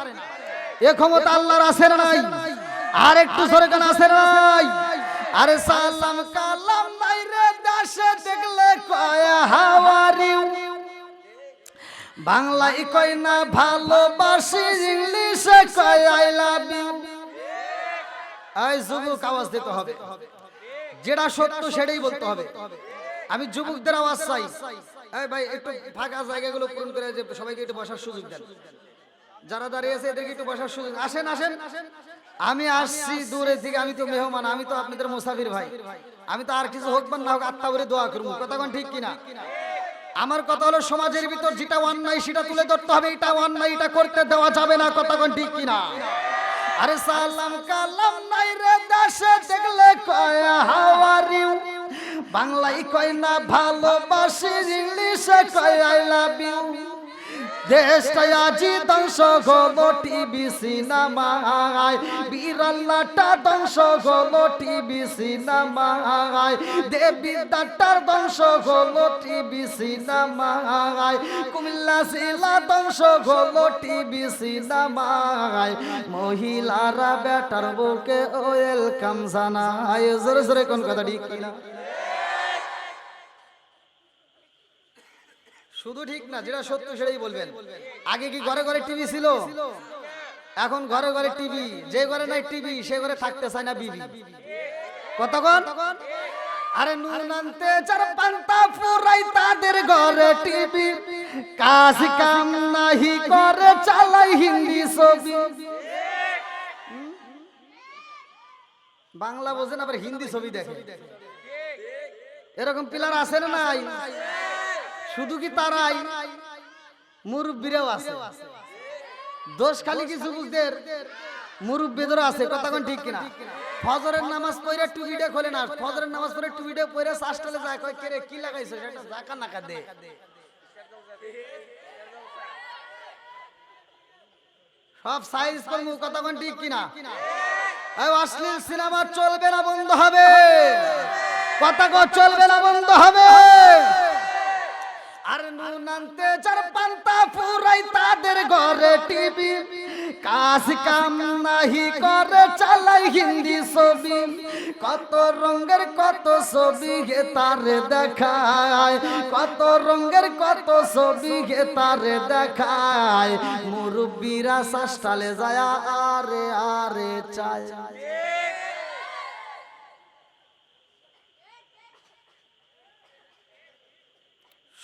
এ ক্ষমতা আল্লাহর আছে না নাই? আর একটু জোরে গান আছে না নাই? আরে সালাম কালাম নাই রে দেশে দেখলে কয় হাওয়ারি, বাংলায় কয় না ভালোবাসি, ইংলিশে কয় আই লাভ ইউ। এই যুবক, আওয়াজ দিতে হবে, যেটা সত্য সেটাই বলতে হবে। আমি যুবকদের আওয়াজ চাই। এই ভাই, একটু ফাঁকা জায়গাগুলো পূরণ করে যে সবাইকে একটু বসার সুযোগ দেন। যারা দাঁড়িয়ে আছে এদেরকে একটু বসার সুযোগ। আসেন আসেন, আমি আসছি দূরের দিকে, আমি তো মেহমান, আমি তো আপনাদের মুসাফির ভাই, আমি তো আর কিছু হোক বা না হোক আত্মা করে দোয়া করবো, কতক্ষণ ঠিক কিনা? আমার কথা হলো, সমাজের ভিতর যেটা অন্যায় সেটা তুলে ধরতে হবে, এটা অন্যায়, এটা করতে দেওয়া যাবে না, কতক্ষণ ঠিক কিনা? আরে সালাম কালাম নাই রে দেশে দেখলে কয় হাওয়ারি, বাংলায় কয় না ভালোবাসি, ইংলিশে কয় আই লাভ ইউ। দেশটা আজি ধ্বংস হলো টিভি সিনেমায়, বিড়াল্লাটা ধ্বংস হলো টিভি সিনেমায়, দেবীদাটার ধ্বংস হলো টিভি সিনেমায়, কুমিল্লা জেলা ধ্বংস হলো টিভি সিনেমায়, মহিলারা বেটার বউকে ওয়েলকাম জানায়। জোরে জোরে কোন কথা ঠিক কিনা? শুধু ঠিক না, যেটা সত্য সেটাই বলবেন। আগে কি ঘরে ঘরে টিভি ছিল? এখন ঘরে ঘরে টিভি, যে ঘরে নাই টিভি সে ঘরে থাকতে চায় না বিবি, কতক্ষণ? আরে নুন আনতে যার পান্তা ফুরাই তাদের ঘরে টিভি, কাজ কাম নাহি করে চালাই হিন্দি ছবি। বাংলা বোঝেন আবার হিন্দি ছবি দেখে, এরকম পিলার আছে না নাই? শুধু কি তারাই, মুরব্বীরাও আছে। দোষ খালি কি যুবকদের? মুরব্বীদেরও আছে, কতক্ষণ ঠিক কিনা? ফজরের নামাজ পড়ে টুপিটা খোলে না, ফজরের নামাজ পড়ে টুপিটা পড়ে শাস্টলে যায়, কয় কে রে কি লাগাইছো, সেটা জাকা নাকা দে। সব সাইজ করবো, কতক্ষণ ঠিক কিনা? এই অশ্লীল সিনেমা চলবে না, বন্ধ হবে, কতক্ষণ চলবে না, বন্ধ হবে। আর নুন আনতে যার পান্তা ফুরাই তাদের ঘরে টিভি, কাজ কাম নাহি করে চালাই হিন্দি ছবি, কত রঙের কত ছবি গে তারে দেখায়, কত রঙের কত ছবি গে তারে দেখায়, মুরব্বীরা শাস্তালে যায় আরে আরে চায়।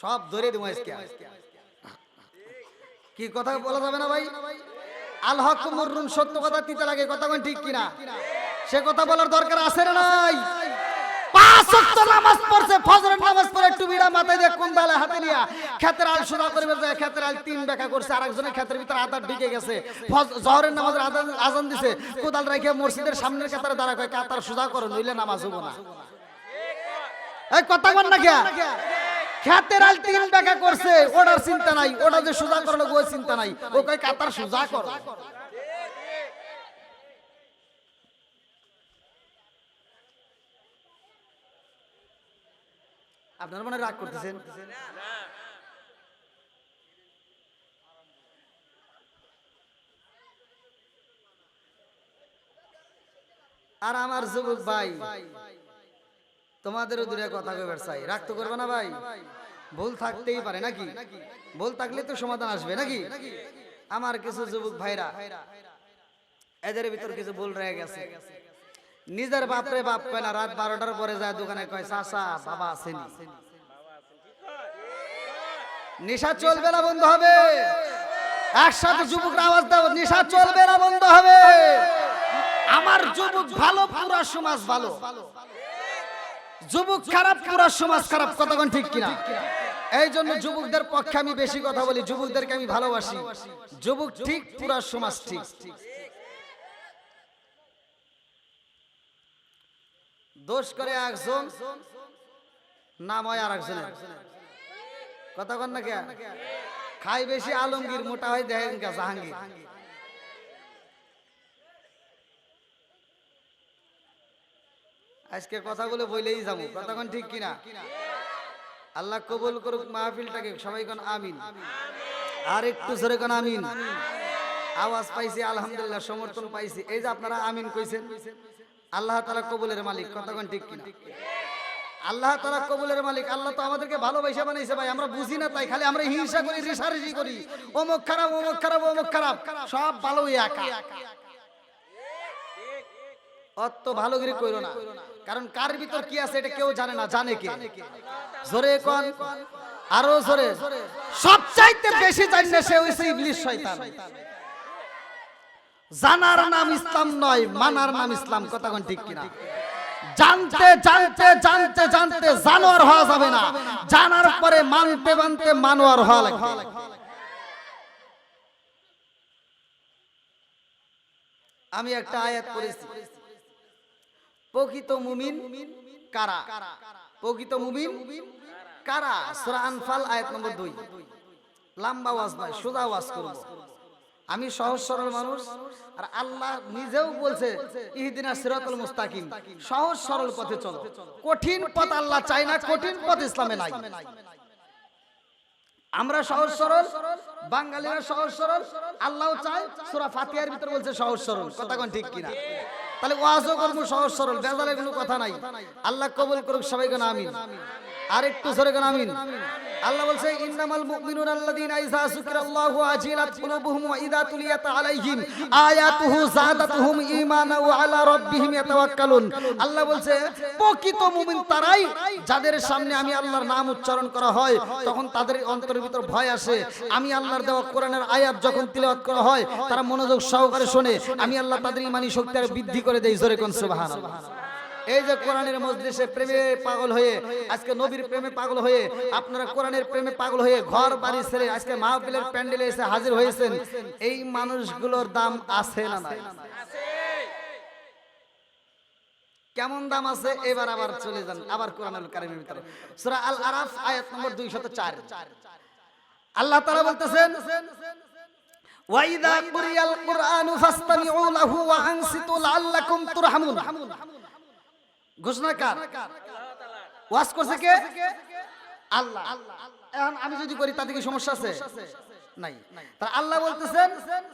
সব ধরে দেবো আজকে। কি কথা বলা যাবে না ভাই? আল হক মুররুন, সত্য কথা তিতা লাগে, কথা কোন ঠিক কিনা? সে কথা বলার দরকার আছে না নাই? 5 ওয়াক্ত নামাজ পড়ছে, ফজরের নামাজ পড়ে টুপিটা মাথায় দিয়ে কুন্দালে হাতে নিয়া ক্ষেতের আল সোজা করবে, যায় ক্ষেতের আল 3 বেকা করছে, আরেকজনের ক্ষেতের ভিতর আদার ঢুকে গেছে, জোহরের নামাজের আজান দিছে, কোদাল রেখে মসজিদের সামনের কাতারে দাঁড়া কয় কাতার সোজা করো নইলে নামাজ হবো না। এই কথা বল না কে? ক্ষেতের আল 3 বেকা করছে, ওটার চিন্তা নাই, ওটা যে সোজা করলো ওই চিন্তা নাই, ও কয় কাতার সোজা করো। আপনারা মনে রাগ করতেছেন? আর আমার যুবক ভাই, তোমাদেরও দূরে কথা কইবার চাই, রাগ তো করবে না ভাই? ভুল থাকতেই পারে নাকি? ভুল থাকলে তো সমাধান আসবে নাকি? আমার কিছু যুবক ভাইরা এদের ভিতর কিছু ভুল রয়ে গেছে। নিজের বাপরে বাপ কয় না, রাত 12টার পরে যায় দোকানে কয় চাচা বাবা আসেনি। নেশা চলবে না, বন্ধ হবে। একসাথে যুবকরা আওয়াজ দাও, নেশা চলবে না, বন্ধ হবে। আমার যুবক ভালো, পুরা সমাজ ভালো। যুবক খারাপ, পুরা সমাজ খারাপ, কথা কোন ঠিক কিনা? এই জন্য যুবকদের পক্ষে আমি বেশি কথা বলি, যুবকদেরকে আমি ভালোবাসি। যুবক ঠিক, পুরা সমাজ ঠিক। দোষ করে একজন, নাম হয় আর একজনের, কথা কন না কে? খাই বেশি আলমগীর, মোটা হয় দেখেন কে জাহাঙ্গীর। আজকে কথাগুলো বলেই যাবো, কথা কন ঠিক কিনা? আল্লাহ কবুল করুক মাহফিলটাকে, সবাই কোন আমিন। আর একটু জোরে কোন আমিন। আওয়াজ পাইছি আলহামদুলিল্লাহ, সমর্থন পাইছি। এই যে আপনারা আমিন কইছেন, আল্লাহ তাআলা কবুলের মালিক, কথা কোন ঠিক কিনা? আল্লাহ তাআলা কবুলের মালিক। আল্লাহ তো আমাদেরকে ভালোবাসা বানাইছে ভাই, আমরা বুঝি না তাই খালি আমরা হিংসা করি, রিসারিসি করি, অমুক খারাপ, অমুক খারাপ, অমুক খারাপ, সব ভালোই একা। অত ভালোগিরি কইরো না, কারণ কার ভিতর কি আছে এটা কেউ জানে না, জানে কে? জোরে কোন, আরো জোরে। সবচাইতে বেশি জানে সে হইছে ইবলিস, শয়তান। জানার নাম ইসলাম নয়, মানার নাম ইসলাম, কথা কোন ঠিক কিনা? জানতে জানতে জানতে জানতে জানোয়ার হওয়া যাবে না, জানার পরে মানতে মানতে মানোয়ার হওয়া লাগবে। আমি একটা আয়াত পড়েছি, প্রকৃত মুমিন কারা? প্রকৃত মুমিন কারা? সূরা আনফাল আয়াত নম্বর 2। লম্বা ওয়াজ নয়, সোজা ওয়াজ করব। আমি সহজ সরল মানুষ, আর আল্লাহ নিজেও বলছে ইহদিনাস সিরাতাল মুস্তাকিম, সহজ সরল পথে চলো। কঠিন পথ আল্লাহ চায় না, কঠিন পথ ইসলামে নাই। আমরা সহজ সরল, বাঙালিরা সহজ সরল, আল্লাহও চায়। সূরা ফাতিহার ভিতর বলছে সহজ সরল, কথা কোন ঠিক কিনা? তাহলে ওয়াজও করব সহজ সরল, বেজালের কোনো কথা নাই। আল্লাহ কবুল করুক, সবাই কোন আমিন। আর একটু জোরে কোন আমিন। আল্লাহ বলছে ইন্নামাল মুমিনুনা আল্লাযীনা ইযা যুকিরাল্লাহু ওয়াজিলাত কুলুবুহুম ওয়া ইযা তুলিয়াত আলাইহিম আয়াতুহু যাদাতুহুম ঈমানা ওয়া আলা রাব্বিহিম ইয়াতাওয়াক্কালুন। আল্লাহ বলছে প্রকৃত মুমিন তারাই যাদের সামনে আমি আল্লাহর নাম উচ্চারণ করা হয় তখন তাদের অন্তরের ভিতর ভয় আসে। আমি আল্লাহর দেওয়া কোরআনের আয়াত যখন তিলাওয়াত করা হয় তারা মনোযোগ সহকারে শোনে, আমি আল্লাহ তাদের ঈমানি শক্তি আর বৃদ্ধি করে দেই। জোরে কোন সুবহানাল্লাহ। এই যে কোরআনের মজলিসে প্রেমে পাগল হয়ে, আজকে নবীর প্রেমে পাগল হয়ে, আপনারা কোরআনের প্রেমে পাগল হয়ে ঘর বাড়ি ছেড়ে আজকে মাহফিলের প্যান্ডেলে এসে হাজির হয়েছেন, এই মানুষগুলোর দাম আছে না নাই? কেমন দাম আছে? এবার আবার চলে যান আবার কোরআনুল কারীমের ভিতরে, সূরা আল আরাফ আয়াত নম্বর 204। আল্লাহ তাআলা বলতেছেন ওয়া ইযা কুরিয়াল কুরআনু ফাসতামিউ লাহু ওয়া আনসিতু লাআল্লাকুম তুরহামুন। ঘোষণা কার? ওয়াজ করছে কে? আল্লাহ। এখন আমি যদি করি তাতে কি সমস্যা আছে? নাই। তার আল্লাহ বলতেছেন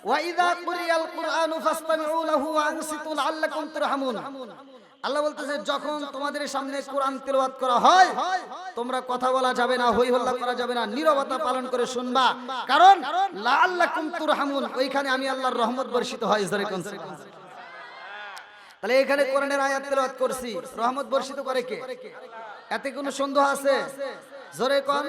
ওয়া ইযা কুরিয়াল কুরআনু ফাসতামিউ লাহু ওয়া আনসিতু লাআল্লাকুম তুরহামুন। আল্লাহ বলতেছে যখন তোমাদের সামনে কোরআন তেলাওয়াত করা হয় তোমরা কথা বলা যাবে না, হই হল্লা করা যাবে না, নীরবতা পালন করে শুনবা, কারণ লাআল্লাকুম তুরহামুন, ওইখানে আমি আল্লাহর রহমত বর্ষিত হয়। জোরে কোন সুবহানাল্লাহ। তাহলে এখানে কোরআনের আয়াত তেলাওয়াত করছি, রহমত বর্ষিত করে কে? এতে কোনো সন্দেহ আছে? জোরে কোন।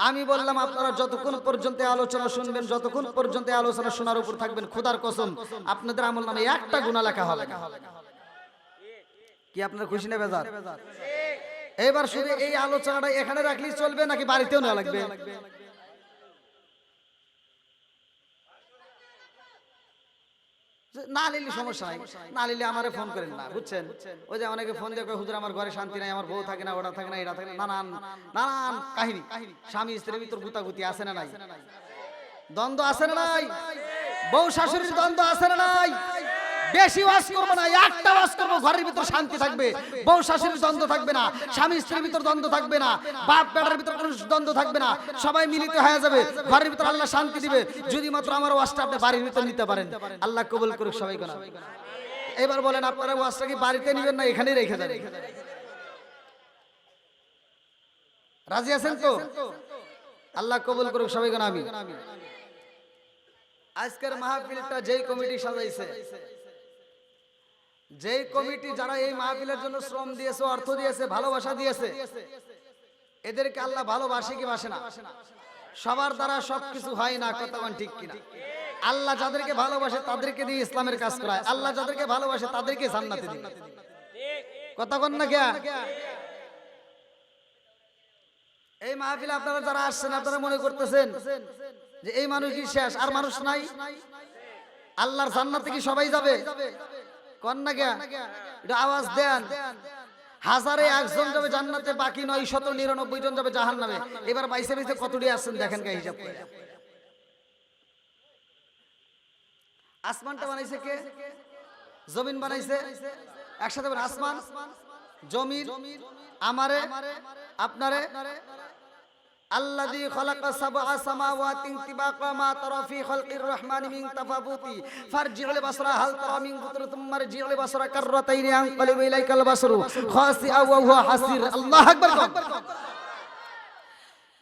আমি বললাম আপনারা যতক্ষণ পর্যন্ত এই আলোচনা শুনবেন, যতক্ষণ পর্যন্ত এই আলোচনা শোনার উপর থাকবেন, খোদার কসম আপনাদের আমল নামে একটা গুনাহ লেখা হবে না। কি আপনারা খুশি না বেজার? এবার শুধু এই আলোচনাটা এখানে রাখলেই চলবে নাকি বাড়িতেও নেওয়া লাগবে? না নিলে সমস্যা নাই, না নিলে আমারে ফোন করেন না, বুঝছেন? ওই যে অনেকে ফোন দিয়ে কয় হুজুর আমার ঘরে শান্তি নাই, আমার বউ থাকে না, ওটা থাকে না, এটা থাকে না, নানান নানান কাহিনী। স্বামী স্ত্রীর ভিতর গুতাগুতি আছে না নাই? দ্বন্দ্ব আছে না নাই? বউ শাশুড়ির দ্বন্দ্ব আছে না নাই? বেশি ওয়াজ করবো না, একটা ওয়াজ করবো, ঘরের ভিতর শান্তি থাকবে, বউ শাশুড়ির দ্বন্দ্ব থাকবে না, স্বামী স্ত্রীর ভিতর দ্বন্দ্ব থাকবে না, বাপ বেটার ভিতর কোনো দ্বন্দ্ব থাকবে না, সবাই মিলিত হয়ে যাবে, ঘরের ভিতর আল্লাহ শান্তি দিবে, যদি মাত্র আমার ওয়াজটা আপনি বাড়ির ভিতর নিতে পারেন। আল্লাহ কবুল করুক সবাই কোনা। এবার বলেন আপনারা ওয়াজটা কি বাড়িতে নিবেন না এখানেই রেখে যাবেন? রাজি আছেন তো? আল্লাহ কবুল করুক সবাই কোনা। আমি আজকের মাহফিলটা যেই কমিটি সাজাইছে, যেই কমিটি যারা এই মাহফিলের জন্য শ্রম দিয়েছে, অর্থ দিয়েছে, ভালোবাসা দিয়েছে, এদেরকে আল্লাহ ভালোবাসে কি বাসে না? সবার দ্বারা সবকিছু হয় না, কথা বলেন ঠিক কিনা? আল্লাহ যাদেরকে ভালোবাসে তাদেরকে দিয়ে ইসলামের কাজ করায়, আল্লাহ যাদেরকে ভালোবাসে তাদেরকে জান্নাতে দেয়, কথা বলেন না? কে এই মাহফিলে আপনারা যারা আসছেন, আপনারা মনে করতেছেন যে এই মানুষই শেষ, আর মানুষ নাই? আল্লাহর জান্নাতে কি সবাই যাবে? কন্যা কে এটা আওয়াজ দেন। হাজারে একজন যাবে জান্নাতে, বাকি 999 জন যাবে জাহান্নামে। এবার বাইসে বাইসে কতটি আসছেন দেখেন কে হিসাব করে। আসমানটা বানাইছে কে? জমিন বানাইছে। একসাথে বলেন, আসমান, জমিন, আমারে, আপনারে। আল্লাযী খালাকা সাবআ সামাওয়াতিন তিবাকা মা তারা ফি খালকির রহমানি মিন তাফাবুতি ফারজিউল বাসরা হাল তারা মিন ফুতুর তুম্মা রজিউল বাসরা কাররাতাইনি আনকালিবু ইলাইকাল বাসরু খাসিআ ওয়া হুয়া হাসির। আল্লাহু আকবার।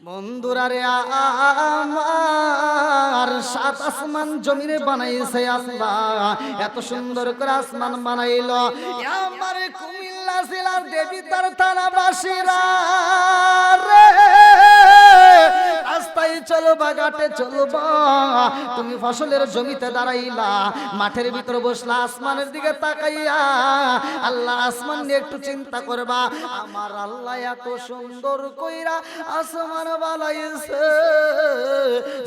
বন্ধুরা রে আমার, সাত আসমান জমিনে বানাইছে আল্লাহ, এত সুন্দর করে আসমান বানাইলো। আমার কুমিল্লা জেলার দেবী তার থানাবাসীরা রে, রাস্তায় চলবা, ঘাটে চলবা, তুমি ফসলের জমিতে দাঁড়াইলা, মাঠের ভিতরে বসলা, আসমানের দিকে তাকাইয়া আল্লাহ আসমান নিয়ে একটু চিন্তা করবা। আমার আল্লাহ এত সুন্দর কইরা আসমান বানাইছে,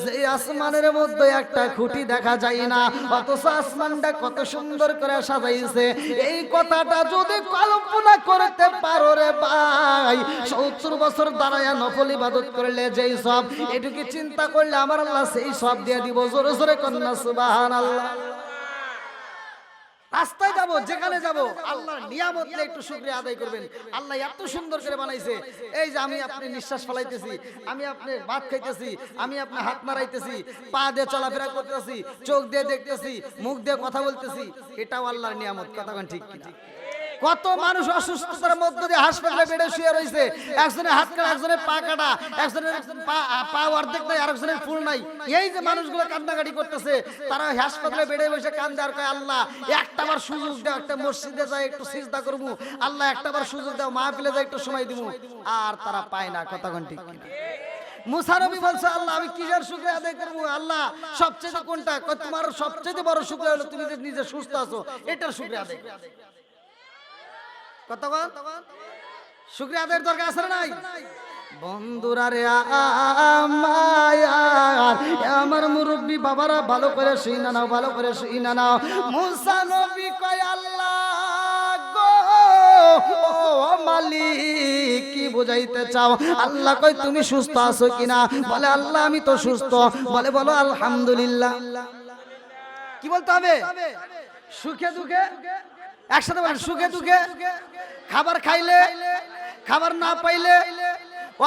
যে আসমানের মধ্যে একটা খুঁটি দেখা যায় না, অথচ আসমানটা কত সুন্দর করে সাজাইছে। এই কথাটা যদি কল্পনা করতে পারো রে ভাই, 70 বছর দাঁড়ায়া নফল ইবাদত করলে যেই সব, এটুকু চিন্তা করলে আমার আল্লাহ সেই সব দিয়ে দিব। জোরে জোরে কন্যা সুবহানাল্লাহ। রাস্তায় যাব, যেখানে যাব, আল্লাহর নিয়ামত নিয়ে একটু শুকরিয়া আদায় করবেন। আল্লাহ এত সুন্দর করে বানাইছে। এই যে আমি আপনি নিঃশ্বাস ফেলাইতেছি, আমি আপনি ভাত খাইতেছি, আমি আপনি হাত মারাইতেছি, পা দিয়ে চলাফেরা করতেছি, চোখ দিয়ে দেখতেছি, মুখ দিয়ে কথা বলতেছি, এটাও আল্লাহর নিয়ামত, কথা বলেন ঠিক কিনা? কত মানুষ অসুস্থতার মধ্যে দিয়ে হাসপাতালে বেডে শুয়ে রয়েছে, একজনের হাত কাটা, একজনের পা কাটা, একজনের পা অর্ধেক নাই, আরেকজনের ফুল নাই। এই যে মানুষগুলো কান্নাকাটি করতেছে, তারা হাসপাতালে বেডে বসে কান্দে আর কয় আল্লাহ একটাবার সুযোগ দাও, একটা মসজিদে যাই একটু সিজদা করবো, আল্লাহ একটাবার সুযোগ দাও, মাহফিলে যাই একটু সময় দিব, আর তারা পায় না, কথা কোন ঠিক কিনা? মুসা নবী বলছে আল্লাহ আমি কিসের শুকরিয়া আদায় করব? আল্লাহ সবচেয়ে কোনটা? তোমার সবচেয়ে বড় শুকরিয়া হলো তুমি যে নিজে সুস্থ আছো, এটার শুকরিয়া আদায় করো। কতক্ষণ শুকরিয়া আদায়ের দরকার আছে না নাই? বন্ধুরা রে আমার মুরব্বী বাবারা, ভালো করে শুইনা নাও, ভালো করে শুইনা নাও। মুসা নবী কয় আল্লাহ গো মালিক, কি বুঝাইতে চাও? আল্লাহ কয় তুমি সুস্থ আছো কিনা? বলে আল্লাহ আমি তো সুস্থ। বলে বলো আলহামদুলিল্লাহ। কি বলতে হবে? সুখে দুঃখে একসাথে বলেন, সুখে দুঃখে, খাবার খাইলে, খাবার না পাইলে,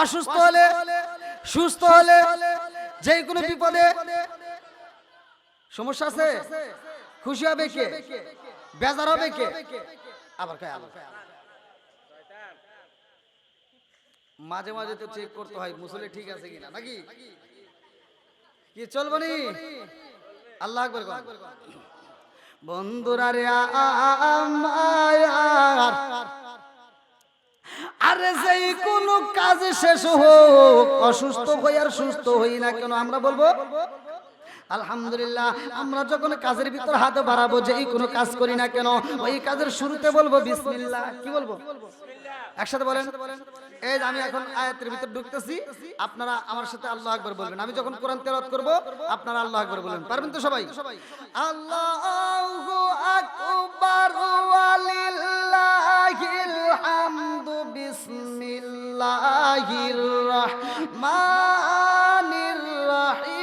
অসুস্থ হলে, সুস্থ হলে, যে কোনো বিপদে, সমস্যা আছে, খুশি হবে কে? বেজার হবে কে? আবার মাঝে মাঝে তো চেক করতে হয় মুসলে ঠিক আছে কিনা, নাকি? কি চলবো নি? আল্লাহ আকবার। বন্ধুরা রে আরে যেই কোনো কাজ শেষ হোক, অসুস্থ হই আর সুস্থ হই না কেন আমরা বলবো আলহামদুলিল্লাহ। আমরা যখন কাজের ভিতর হাত বাড়াবো, যেই কোনো কাজ করি না কেন, ওই কাজের শুরুতে বলবো বিসমিল্লাহ। কি বলবো? একসাথে বলেন। এই যে আমি এখন আয়াতের ভিতর ঢুকতেছি, আপনারা আমার সাথে আল্লাহু আকবার বলবেন। আমি যখন কোরআন তেলাওয়াত করব, আপনারা আল্লাহু আকবার বলবেন। পারবেন তো সবাই? আল্লাহু আকবার ওয়ালিল্লাহিল হামদু বিসমিল্লাহির রাহমানির রাহিম।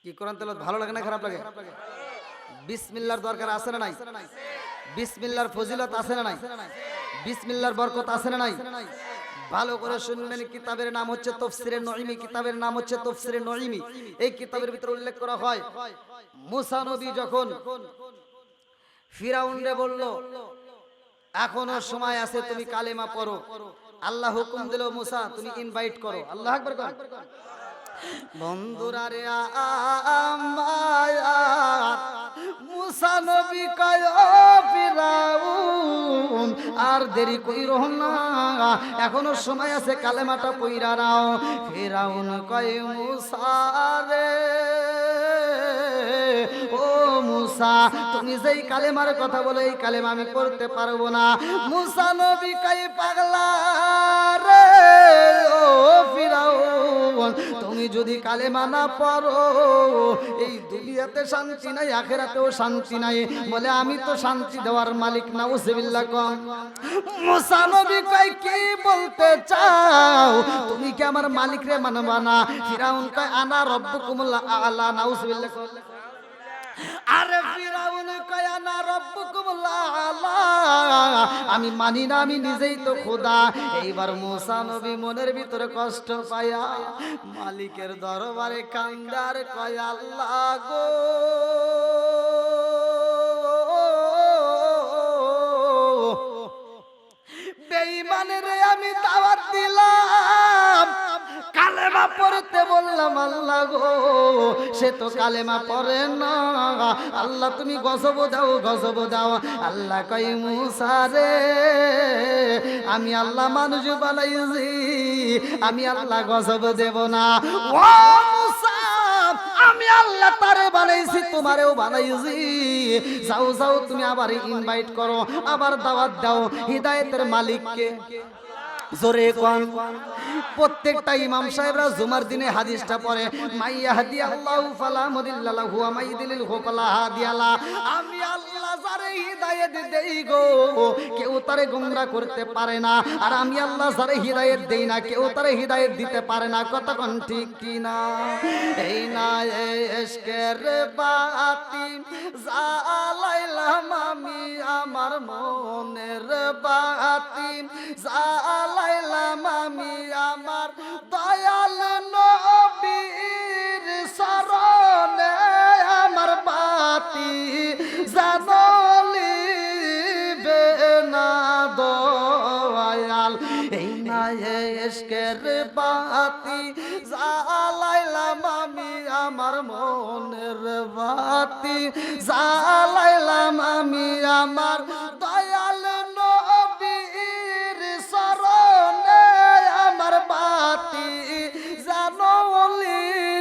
কি কোরআন তেলাওয়াত ভালো লাগে না খারাপ লাগে? বিসমিল্লাহর দরকার আছে না নাই? বিসমিল্লাহর ফজিলত আছে না নাই? বিসমিল্লাহর বরকত আছে না নাই? ভালো করে শুনবেন, কিতাবের নাম হচ্ছে তাফসীরে নঈমি। কিতাবের নাম হচ্ছে তাফসীরে নঈমি। এই কিতাবের ভিতরে উল্লেখ করা হয়, মুসা নবী যখন ফিরাউনরে বলল এখনো সময় আছে, তুমি কালেমা পড়ো, আল্লাহ হুকুম দিল মুসা তুমি ইনভাইট করো। আল্লাহু আকবার কর। বন্ধুরা রে আমার মুসা নবী কয় ও ফিরাউন আর দেরি কইরো না, এখনো সময় আছে, কালেমাটা পইরা নাও। ফিরাউন কয় মুসা রে, ও মুসা তুমি যেই কালেমার কথা বলে এই কালেমা আমি পড়তে পারবো না। মুসা নবী কয় পাগলা রে, ও ফিরাউন তুমি যদি কালেমা না পড়ো এই দুনিয়াতে শান্তি নাই, আখিরাতেও শান্তি নাই। বলে আমি তো শান্তি দেওয়ার মালিক। নাউজুবিল্লাহ কম। মুসা নবী কয় কি বলতে চাও, তুমি কি আমার মালিক রে মানবা না? ফিরাউন কয় আনা রব্বুকুমুল আলা। নাউজুবিল্লাহ কম। আরে ফিরাউন কয় আনা রব্বুকুমুল আলা, আমি মানি না, আমি নিজেই তো খোদা। এইবার মুসা নবী মনের ভিতরে কষ্ট পায়া মালিকের দরবারে কান্দার কয় আল্লাহ গো, বেঈমানের আমি দাওয়াত দিলাম, কালেমা পড়তে বললাম, আল্লাহ গো সে তো কালেমা পড়ে না। আল্লাহ তুমি গজব দাও, গজব দাও। আল্লাহ কয় মুসা রে, আমি আল্লাহ মানুষ বানাইছি, আমি আল্লাহ গজব দেব না। ও মুসা আমি আল্লাহ তারে বানাইছি, তোমারেও বানাইছি। যাও যাও তুমি আবার ইনভাইট করো, আবার দাওয়াত দাও। হিদায়াতের মালিককে জোরে কোন। প্রত্যেকটা ইমাম সাহেবরা জুমার দিনে হাদিসটা পড়ে, মাইয়াহদি আল্লাহু ফালা মুদিল্লা লাহু ওয়া মাইয়ুদ্লিলহু ফালা হাদিয়া লা। আমি আল্লাহ যারে হিদায়াত দেই গো কেউ তারে গোমরা করতে পারে না, আর আমি আল্লাহ যারে হিদায়াত দেই না কেউ তারে হিদায়াত দিতে পারে না। কথা কোন ঠিক কি না? এই না ইশকের বাতি জ্বালাইলাম আমি আমার মনের বাতি, জ্বালাইলাম আমি আমার দয়াল নবীর শরণে আমার বাতি, জানলিবে না দয়াল। এই না ইশকের বাতি জ্বালাইলাম আমি আমার মনের বাতি, জ্বালাইলাম আমি আমার দয়াল নবীর শরণে আমার বাতি, জানলিবে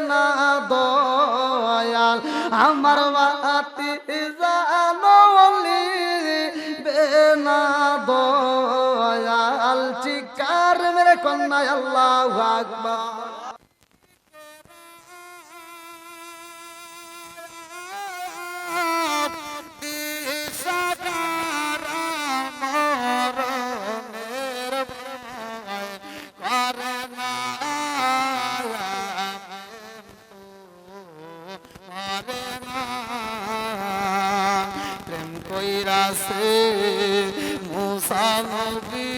না দয়াল আমার বাতি, জানলিবে না দয়াল। চিৎকার মেরে কন্যা আল্লাহু আকবার। প্রেম কইরাছে মুসা নবী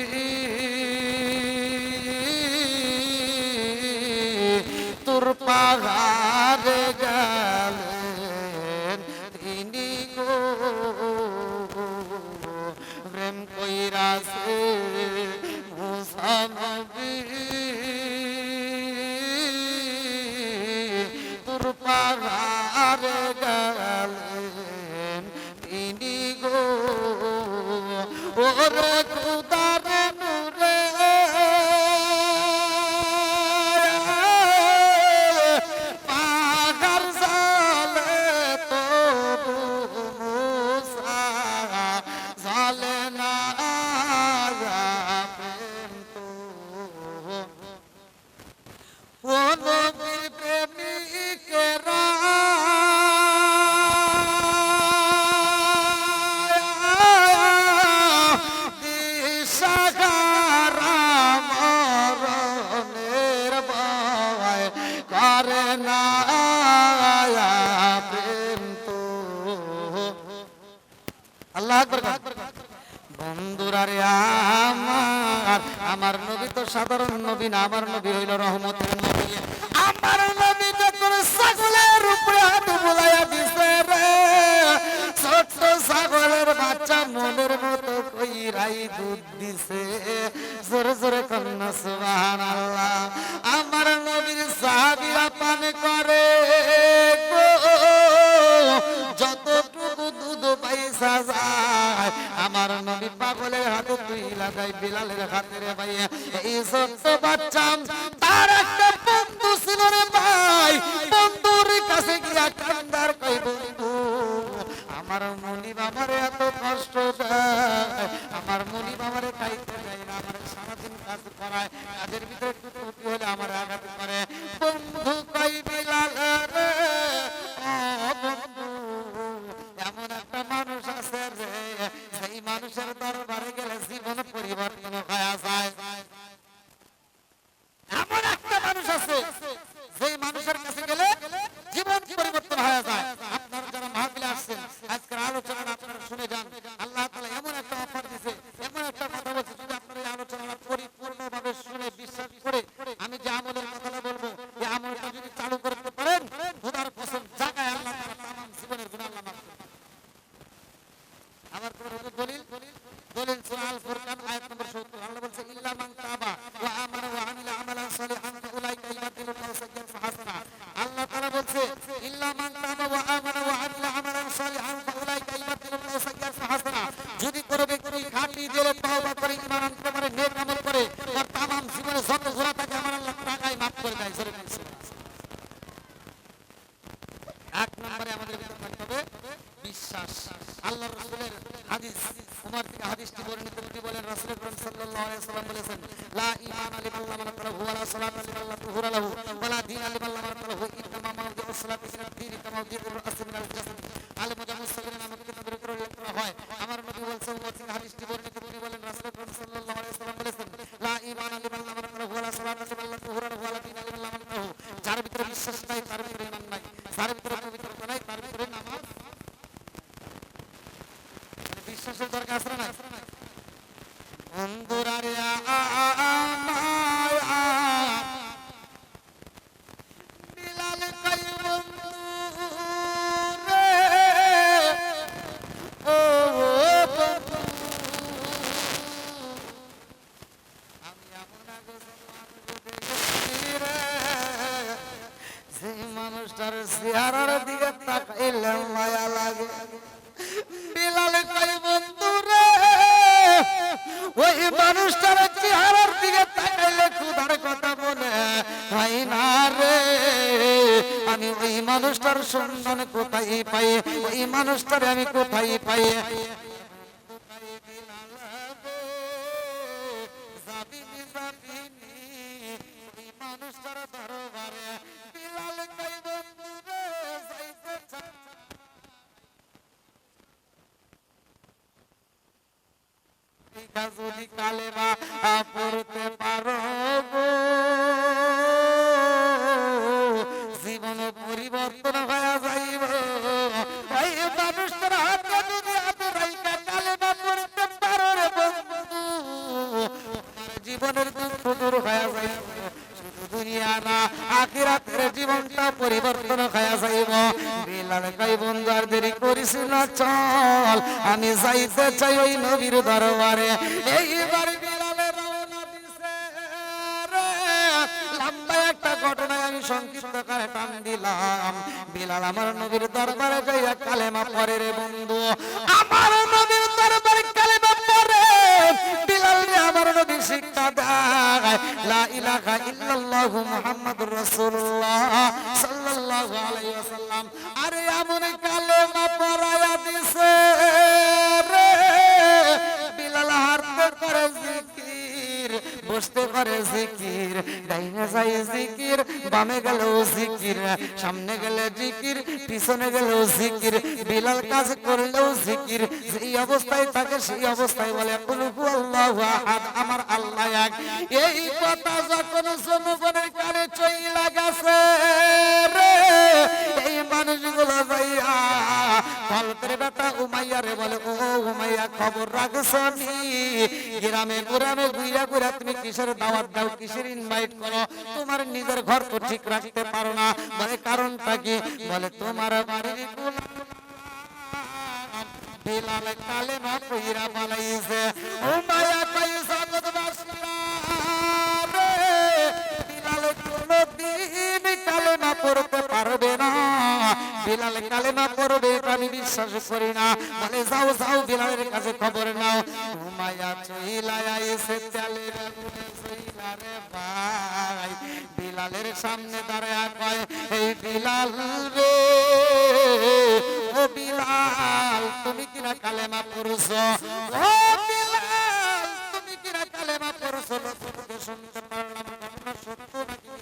তোর পাহাড়ে গেলেন তিনি গো, প্রেম কইরাছে মুসা নবী তোর হারে গেলেন তিনি গো ওরে খুদার নূরে পাগার জালে তবু মুসা জালে না প্রেম তো ও নবীর প্রেমিকেরা দিশাহারা মরণের ভয় করে না প্রেম তো আল্লাহ আকবার। বন্ধুরা রে আমার নবী তো সাধারণ নবী না, আমার নবী হইল রহমতের নবী। আমার নবী যখন ছাগলের উপরে হাত বুলাইয়া দিছে রে, ছোট্ট ছাগলের বাচ্চা মনের মতো কইরাই দুধ দিছে। জোরে জোরে কন্যা সুবহানাল্লাহ। আমার নবীর সাহাবীরা পান করে গো, যতটুকু দুধ পাইসা যায় আমার নবী পাগলের হাতে তুই লাগাই বিলালের হাতে রে ভাই। এই ছোট্ট বাচ্চা তার একটা বন্ধু ছিল রে ভাই, বন্ধুর কাছে গিয়া কান্দার কই বন্ধু আমার মনি বাবারে এত কষ্ট দেয়, আমার মনি বাবারে খাইতে দেয় না, আমার সারাদিন কাজ করায়, কাজের ভিতরে একটু ত্রুটি হলে আমার আঘাত করে। বন্ধু কই বিলাল রে ও বন্ধু এমন একটা মানুষ আছে রে, সেই মানুষের দরবারে গেলে জীবন পরিবর্তন হয়ে যায়। এমন একটা মানুষ আছে যেই মানুষের কাছে গেলে জীবন পরিবর্তন হয়ে যায়। আপনারা যারা মাহফিলে আসছেন আজকের আলোচনাটা আপনারা শুনে যান। আল্লাহ তাআলা এমন একটা অফার দিয়েছে, এমন একটা কথা বলছে, যদি আপনারা এই আলোচনাটা পরিপূর্ণভাবে শুনে বিশ্বাস করে আমি যে আমলের কথাটা বলবো এই আমলটা যদি চালু করতে পারেন খোদার কসম জায়গায় আল্লাহ তাআলা তামাম জীবনের গুনাহ আল্লাহ মাফ করবেন। আমার কোন দলিল সূরা আল ফুরকান আয়াত নম্বর 70 আল্লাহ বলছে ইল্লা মান তাবা ওয়া আমানা ওয়া আমিলা আমালান সালিহান ফাউলাইকা ইউবাদদিলুল্লাহু সাইয়্যাতিহিম হাসানা। আল্লাহ তাআলা বলছে ইল্লা মান তাবা ওয়া আমানা ওয়া আমিলা আমালান সালিহান ফাউলাইকা ইউবাদদিলুল্লাহু সাইয়্যাতিহিম হাসানা। যদি কোনো ব্যক্তি খাঁটি দিলে তওবা করে ঈমান আনতে পারে, নেক আমল করে, তার তামাম জীবনে যত গুনাহ থাকে আমার আল্লাহ টাকায় মাফ করে দেয়। জোরে বলুন এক নম্বরে আমাদের ভিতরে থাকতে হবে বিশ্বাস। আল্লাহর রাসূলের হাদিস, উমর থেকে হাদিসটি বর্ণিত, তিনি বলেন রাসূল আকরাম সাল্লাল্লাহু আলাইহি ওয়াসাল্লাম বলেছেন লা ঈমানা লিমান লা মানাতাহু ওয়া লা সালাতা লিমান লা তুহুরা লাহু ওয়া লা দীনা লিমান লা মানাতাহু ইন্নামা মাওদিউস সালাতি মিনাদ দীনি কামা মাওদিউর রাসি মিনাল জাসাদ। আল মুজাম্মিল সাল্লাল্লাহু নামক কিতাবের উপর উল্লেখ করা হয়। আমার নবী বলেছেন, উমর থেকে হাদিসটি বর্ণিত, তিনি বলেন রাসূল আকরাম সাল্লাল্লাহু আলাইহি ওয়াসাল্লাম বলেছেন লা ঈমানা লিমান লা মানাতাহু ওয়া লা সালাতা লিমান লা তুহুরা লাহু ওয়া লা দীনা লিমান লা মানাতাহু। যার ভিতরে বিশ্বাস নাই তার ভিতরে ঈমান নাই, যার ভিতরে পবিত্রতা নাই তার ভিতরে নামাজ। বিশ্বাসের দরকার আছে না? বন্ধুরা রে বিলাল কই বন্ধু রে ও বন্ধু আমি এমন সেই মানুষটার চেহারার দিকে তাকাইলে মায়া লাগে। বিলাল কই বন্ধু রে ওই মানুষটার চেহারার দিকে তাকাইলে খোদার কথা মনে হয় না রে। আমি ওই মানুষটার সন্ধান কোথায় পাই, ওই মানুষটার আমি কোথায় পাই। মানুষটার দরবারে বিলাল কই বন্ধু রে যাইতে চাই। যদি কালেমা পড়তে পারো জীবন পরিবর্তন হয়ে যাইব। এই মানুষটার হাতে যদি রাইকা কালেমা পড়তে পারো রে বন্ধু জীবনের দুঃখ দূর হয়ে যাইব। শুধু দুনিয়া না আখিরাতের জীবনটা পরিবর্তন হয়ে যাইব। বিলাল কই বন্ধু আর দেরি করিস না, চল আমি যাইতে চাই ওই নবীর দরবারে। এইবার বিলালে রওনা দিছে রে। লম্বা একটা ঘটনায় আমি সংক্ষিপ্ত করে টান দিলাম। বিলাল আমার নবীর দরবারে যাইয়া কালেমা পড়ে রে বন্ধু, আমার নবীর দরবারে কালেমা পড়ে। বিলাল রে আমার নবী শিক্ষা দেয় লা ইলাহা ইল্লাল্লাহু মুহাম্মাদুর রাসূলুল্লাহ সাল্লাল্লাহু আলাইহি ওয়াসাল্লাম। আরে এমন কালেমা পড়ায়া দিছে রে, বিলাল হাতে করে জিকির, বসতে করে জিকির, ডাইনে যায় জিকির, বামে গেলেও জিকির, সামনে গেলে জিকির, পিছনে গেলেও জিকির, বিলাল কাজ করলেও জিকির। যেই অবস্থায় থাকে সেই অবস্থায় বলে কুল হুয়াল্লাহু আহাদ, আমার আল্লাহ এক। এই কথা যখন জনগণের কানে চইলা গেছে রে, এই মানুষগুলো যাইয়া কলপের বেটা উমাইয়া রে বলে, ও উমাইয়া খবর রাখছনি, গ্রামে গ্রামে ঘুরা ঘুরা তুমি কিসের দাওয়াত দাও, কিসের ইনভাইট করো, তোমার নিজের ঘর তো ঠিক রাখতে পারো না। বলে কারণটা কি? বলে তোমার বাড়ির বিলাল কালেমা কইরা পালাইছে। উমাইয়া কই জগৎবাসীরা রে, বিলাল কোনদিন কালেমা পড়তে পারবে না, বিলাল কালেমা পড়বে এটা আমি বিশ্বাস করি না। বলে যাও যাও বিলালের কাছে খবর নাও। উমাইয়া চইলায়া এসে তেলের আগুনে চইলা রে ভাই, বিলালের সামনে দাঁড়ায়া কয়, এই বিলাল রে, ও বিলাল তুমি কিনা কালেমা পড়ছো, ও বিলাল তুমি কিনা কালেমা পড়ছো, লোকে শুনতে পারলাম ঘটনা সত্য নাকি?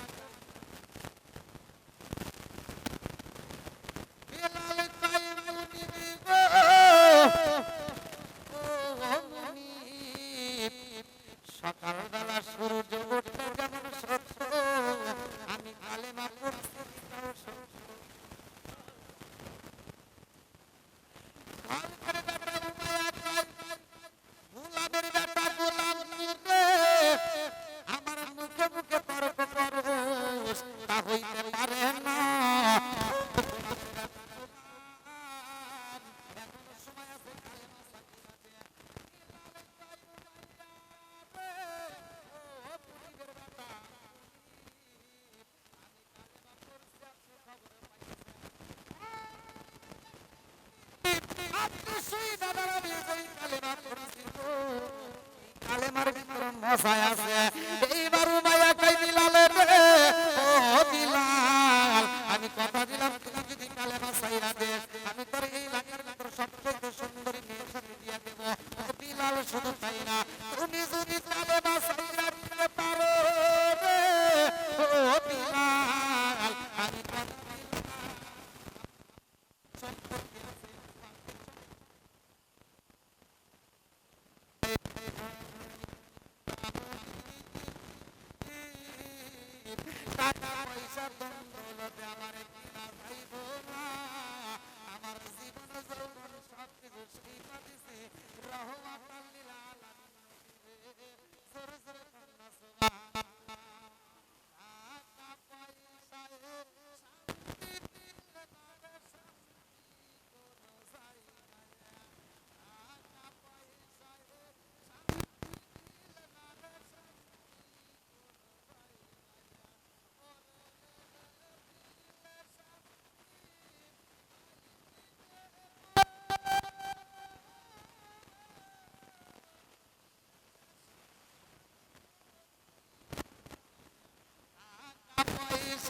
বিলাল কয় মুনিব গো, ও মুনিব, সকালবেলা সূর্য উঠতে যেমন সত্য, আমি কালেমা পড়ছি তাও সত্য। আমার মুখে মুখে তর্ক করস, তা হইতে পারে না। কালেমার ভিতরে মশাই আছে। এইবার উমাইয়া কই বিলাল রে, ও বিলাল আমি কথা দিলাম তুই যদি কালেমা ছাইরা দে, আমি তোর এই এলাকার ভিতরে সবচেয়ে সুন্দরী মেয়ের সাথে বিয়ে দেব। ও বিলাল শুধু তাই না, তুমি যদি কালেমা ছাইরা দিতে পারো রে, ও বিলাল আমি তোর টাকা পয়সা দৌলতে আমার কিনা যাইব না, আমার জীবন যৌবন সব কিছু শিখা দিছি রহমাতাল লিল আলামিন। জোরে জোরে কান্না সুবহানাল্লাহ। টাকা পয়সায় শান্তি দিলে না রে, শান্তি কোনো যায় না। টাকা পয়সায়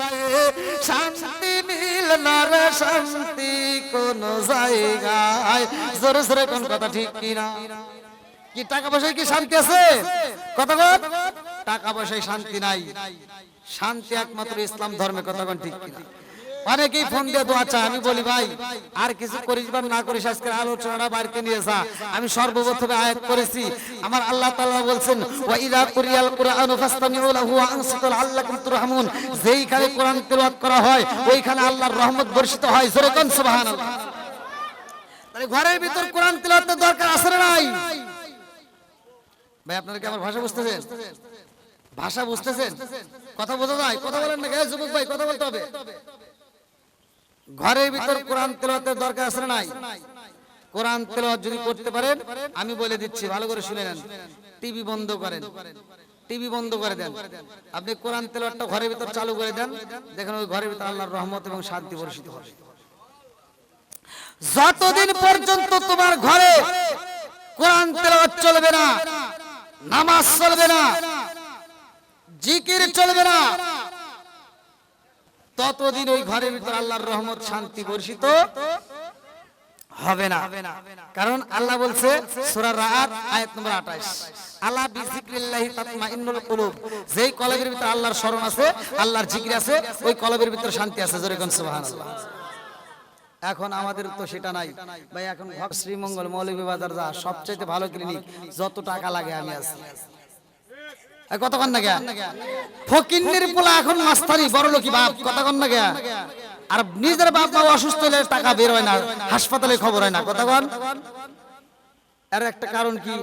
শান্তি দিলে না রে, শান্তি মিল না রে, শান্তি কোন জায়গায়। জোরে জোরে কোন কথা ঠিক কিনা? কি টাকা পয়সায় কি শান্তি আছে? কথা বল, টাকা পয়সায় শান্তি নাই, শান্তি একমাত্র ইসলাম ধর্মে। কথা কোন ঠিক কিনা? অনেকেই ফোন দিয়ে দোয়া চায়, আমি বলি ভাই আর কিছু করিস বা না করিস, আজকের আলোচনাটা বাড়িতে নিয়ে যা। আমি সর্বপ্রথমে আয়াত করেছি, আমার আল্লাহ তাআলা বলছেন ওয়া ইযা কুরিয়াল কুরআনু ফাসতামিউ লাহু ওয়া আনসিতু লাআল্লাকুম তুরহামুন। যেইখানে কোরআন তেলাওয়াত করা হয় ওইখানে আল্লাহর রহমত বর্ষিত হয়। জোরে কোন সুবহানাল্লাহ। তাহলে ঘরের ভিতর কোরআন তেলাওয়াতের দরকার আছে না নাই? ভাই আপনারা কি আমার ভাষা বুঝতেছেন? ভাষা বুঝতেছেন? কথা বোঝা যায়? কথা বলেন না গে যুবক ভাই, কথা বলতে হবে। ঘরের ভিতর কোরআন তেলাওয়াতের দরকার আছে না নাই? কোরআন তেলাওয়াত যদি করতে পারেন, আমি বলে দিচ্ছি ভালো করে শুনে নেন, টিভি বন্ধ করেন, টিভি বন্ধ করে দেন, আপনি কোরআন তেলাওয়াতটা ঘরের ভিতর চালু করে দেন, দেখেন ওই ঘরের ভিতর আল্লাহর রহমত এবং শান্তি বর্ষিত হবে। যতদিন পর্যন্ত তোমার ঘরে কোরআন তেলাওয়াত চলবে না, নামাজ চলবে না, জিকির চলবে না, ততদিন ওই ঘরের ভিতর আল্লাহর রহমত শান্তি বর্ষিত হবে না। কারণ আল্লাহ বলছে সূরা রাআদ আয়াত নম্বর 28, আলা বিযিকরিল্লাহি তাতমাইন্নুল কুলুব, যেই কলবের ভিতর আল্লাহর স্মরণ আছে, আল্লাহর জিকির আছে, ওই কলবের ভিতর শান্তি আছে। জোরে কোন সুবহানাল্লাহ। এখন আমাদের তো সেটা নাই ভাই। এখন শ্রীমঙ্গল মৌলভীবাজার যা সবচেয়ে ভালো ক্লিনিক, যত টাকা লাগে আমি আছি। কতক্ষণ না গিয়া ফকিন্নির পোলা এখন মাস্তানি বড় লোকি বাপ, কতক্ষণ না গিয়া। আর নিজের বাপ মা অসুস্থ হলে টাকা বের হয় না, হাসপাতালে খবর হয় না, কতক্ষণ। আর একটা কারণ কি,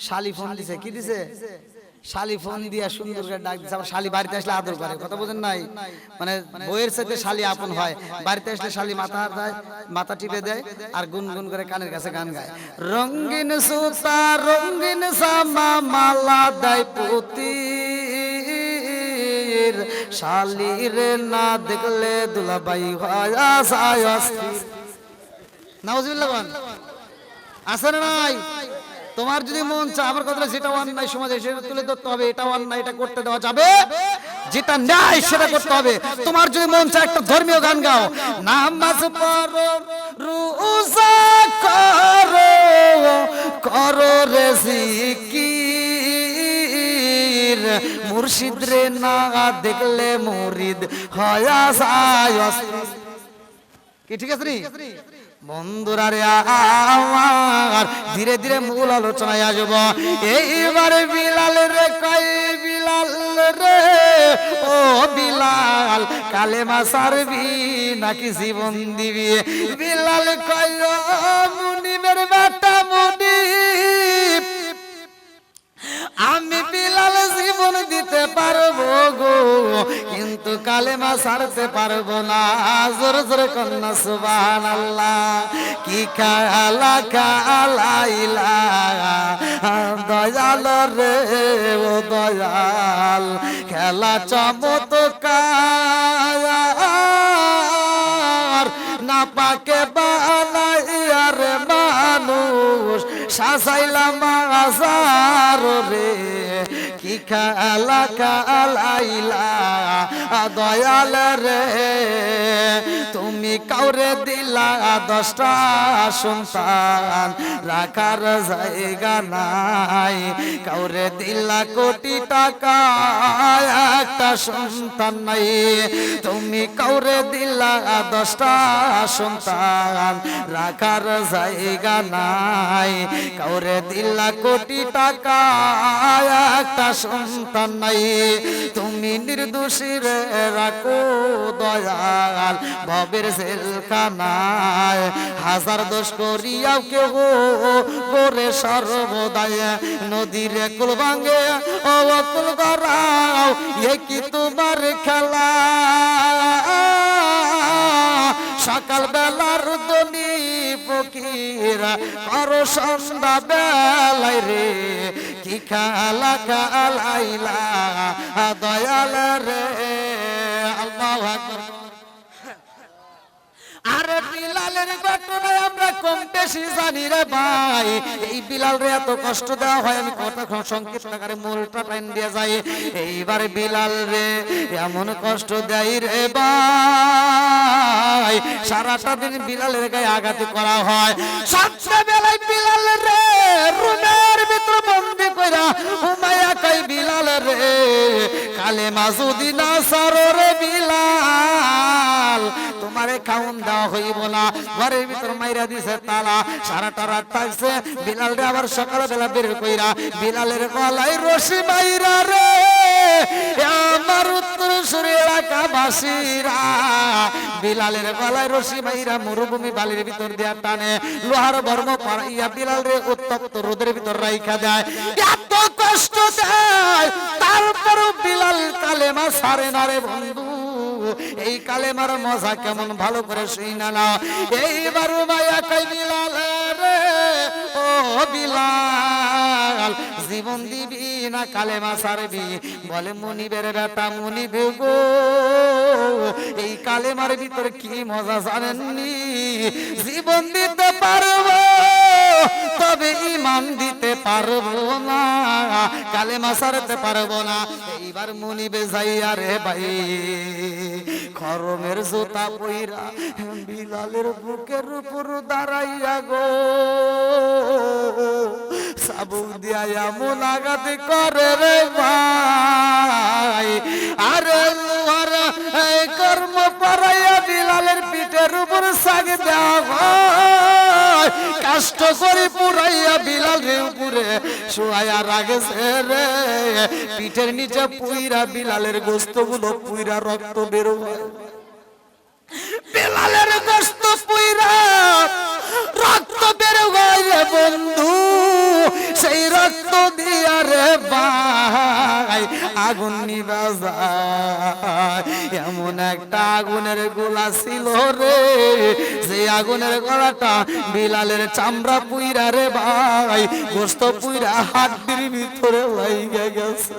শালি ফোন দিছে, কি দিছে, শালি ফোন দিয়া সুন্দর করে ডাক দিছে। আবার শালি বাড়িতে আসলে আদর করে, কথা বোঝেন নাই, মানে বইয়ের সাথে শালি আপন হয়। বাড়িতে আসলে শালি মাথা দেয়, মাথা টিপে দেয় আর গুনগুন করে কানের কাছে গান গায়। রঙিন সুতা রঙিন জামা মালা দেয় পুতি, শালির না দেখলে দুলাভাই হয় অস্থির। নাউজুবিল্লাহ বলেন, আছে না নাই? তোমার যদি মন চায়, আমার কথা যেটা অন্যায় সমাজে সেটা তুলে ধরতে হবে, এটা অন্যায়, এটা করতে দেওয়া যাবে, যেটা ন্যায় সেটা করতে হবে। তোমার যদি মন চায় একটা ধর্মীয় গান গাও, নামাজ পড়ো রোজা করো, করো রে জিকির, মুর্শিদ রে না দেখলে মুরিদ হয় অস্থির। কি ঠিক আছে নি বন্ধুরা রে? আমার ধীরে ধীরে মূল আলোচনায় আসব। এইবার বিলাল রে কয়, বিলাল রে ও বিলাল, কালেমা সারবি নাকি জীবন দিবি? বিলাল কয়, ও মুনিবের বেটা মুনিব, আমি বিলাল জীবন দিতে পারবো গো, কিন্তু কালেমা ছাড়তে পারবো না। জোরে জোরে কন্যা সুবহানাল্লাহ। কি কালা কালাইলা দয়াল রে ও দয়াল, খেলা চমৎকার, না পাকে বানাইয়া রে মানুষ সাজাইলাম আজার রে। কি খেলা কালাইলা দয়াল রে, তুমি কাউরে দিলা 10টা সন্তান, রাখার জায়গা নাই, কাউরে দিলা কোটি টাকা, একটা সন্তান নাই। তুমি কাউরে দিলা 10টা সন্তান, রাখার জায়গা নাই, কাউরে দিলা কোটি টাকা, একটা সন্তান নাই। তুমি নির্দোষী রে রাখো দয়াল ভবের জেলখানায়, হাজার দোষ করিয়াও কেহ করে সর্বদায়, নদীরে কুল ভাঙে ও কুল গড়াও, এ কি তোমার খেলা? সকাল বেলার দনি ফকিরা করো সন্ধ্যা বেলায় রে, কি খেলা খেলাইলা দয়াল রে। আল্লাহু আকবার। আরে বিলালের ঘটনা আমরা কম বেশি জানি রে ভাই। এই বিলাল রে এত কষ্ট দেওয়া হয়, আমি কথা সংক্ষিপ্ত আকারে মূলটা টাইম দিয়ে যাই। এইবার বিলাল রে এমন কষ্ট দেয় রে ভাই, সারাটা দিন বিলালের গায়ে আঘাত করা হয়। সাতটা বেলায় বিলাল রে রুমের ভিতর বন্দি কইরা উমাইয়া কই, বিলাল রে কালেমা যদি না সারো রে বিলাল, তোমারে খাউন দেওয়া হইব না। ঘরের ভিতর মাইরা দিছে তালা, সারাটা রাত থাকছে। বিলাল রে আবার সকালবেলা বের কইরা বিলালের গলায় রশি মাইরা রে, আমার উত্তরসূরি এলাকাবাসীরা বিলালের গলায় রশি মাইরা মরুভূমি বালির ভিতর দিয়া টানে, লোহার বর্ম পাইয়া বিলাল রে উত্তপ্ত রোদের ভিতর রাইখা দেয়। এত কষ্ট দেয়, তারপরও বিলাল কালেমা ছাড়ে না রে বন্ধু। এই কালেমার মজা কেমন ভালো করে শুই না। এইবার মায়া কই বিলাল রে ও ও বিলাল জীবন দিবি না কালেমা সারবি? বলে মুনিবের বেটা মুনিব গো, এই কালেমার ভিতরে কি মজা জানেননি? জীবন দিতে পারবো তবে ইমান দিতে পারবো না, কালেমা সারতে পারবো না। এইবার মুনিবে যাইয়া রে ভাই খরমের জুতা পইরা বিলালের বুকের উপর দাঁড়াইয়া গো সাবুক দিয়া এমন আঘাত করে রে ভাই, আরে লোহার কর্ম পরাইয়া বিলালের পিঠের উপর সাগ দেওয়া হয়, কষ্ট করে পুরাইয়া বিলালের উপরে শোয়া রাগেছে রে, পিঠের নিচে পুইরা বিলালের গোস্তগুলো পুইরা রক্ত বের হয়, বিলালের গোস্ত পুইরা রক্ত বের হয় রে বন্ধু, সেই রক্ত দিয়া রে ভাই আগুন নিভা যায়। এমন একটা আগুনের গোলা ছিল রে, সেই আগুনের গোলাটা বিলালের চামড়া পুইরা রে ভাই গোস্ত পুইরা হাড্ডির ভিতরে লাইগা গেছে।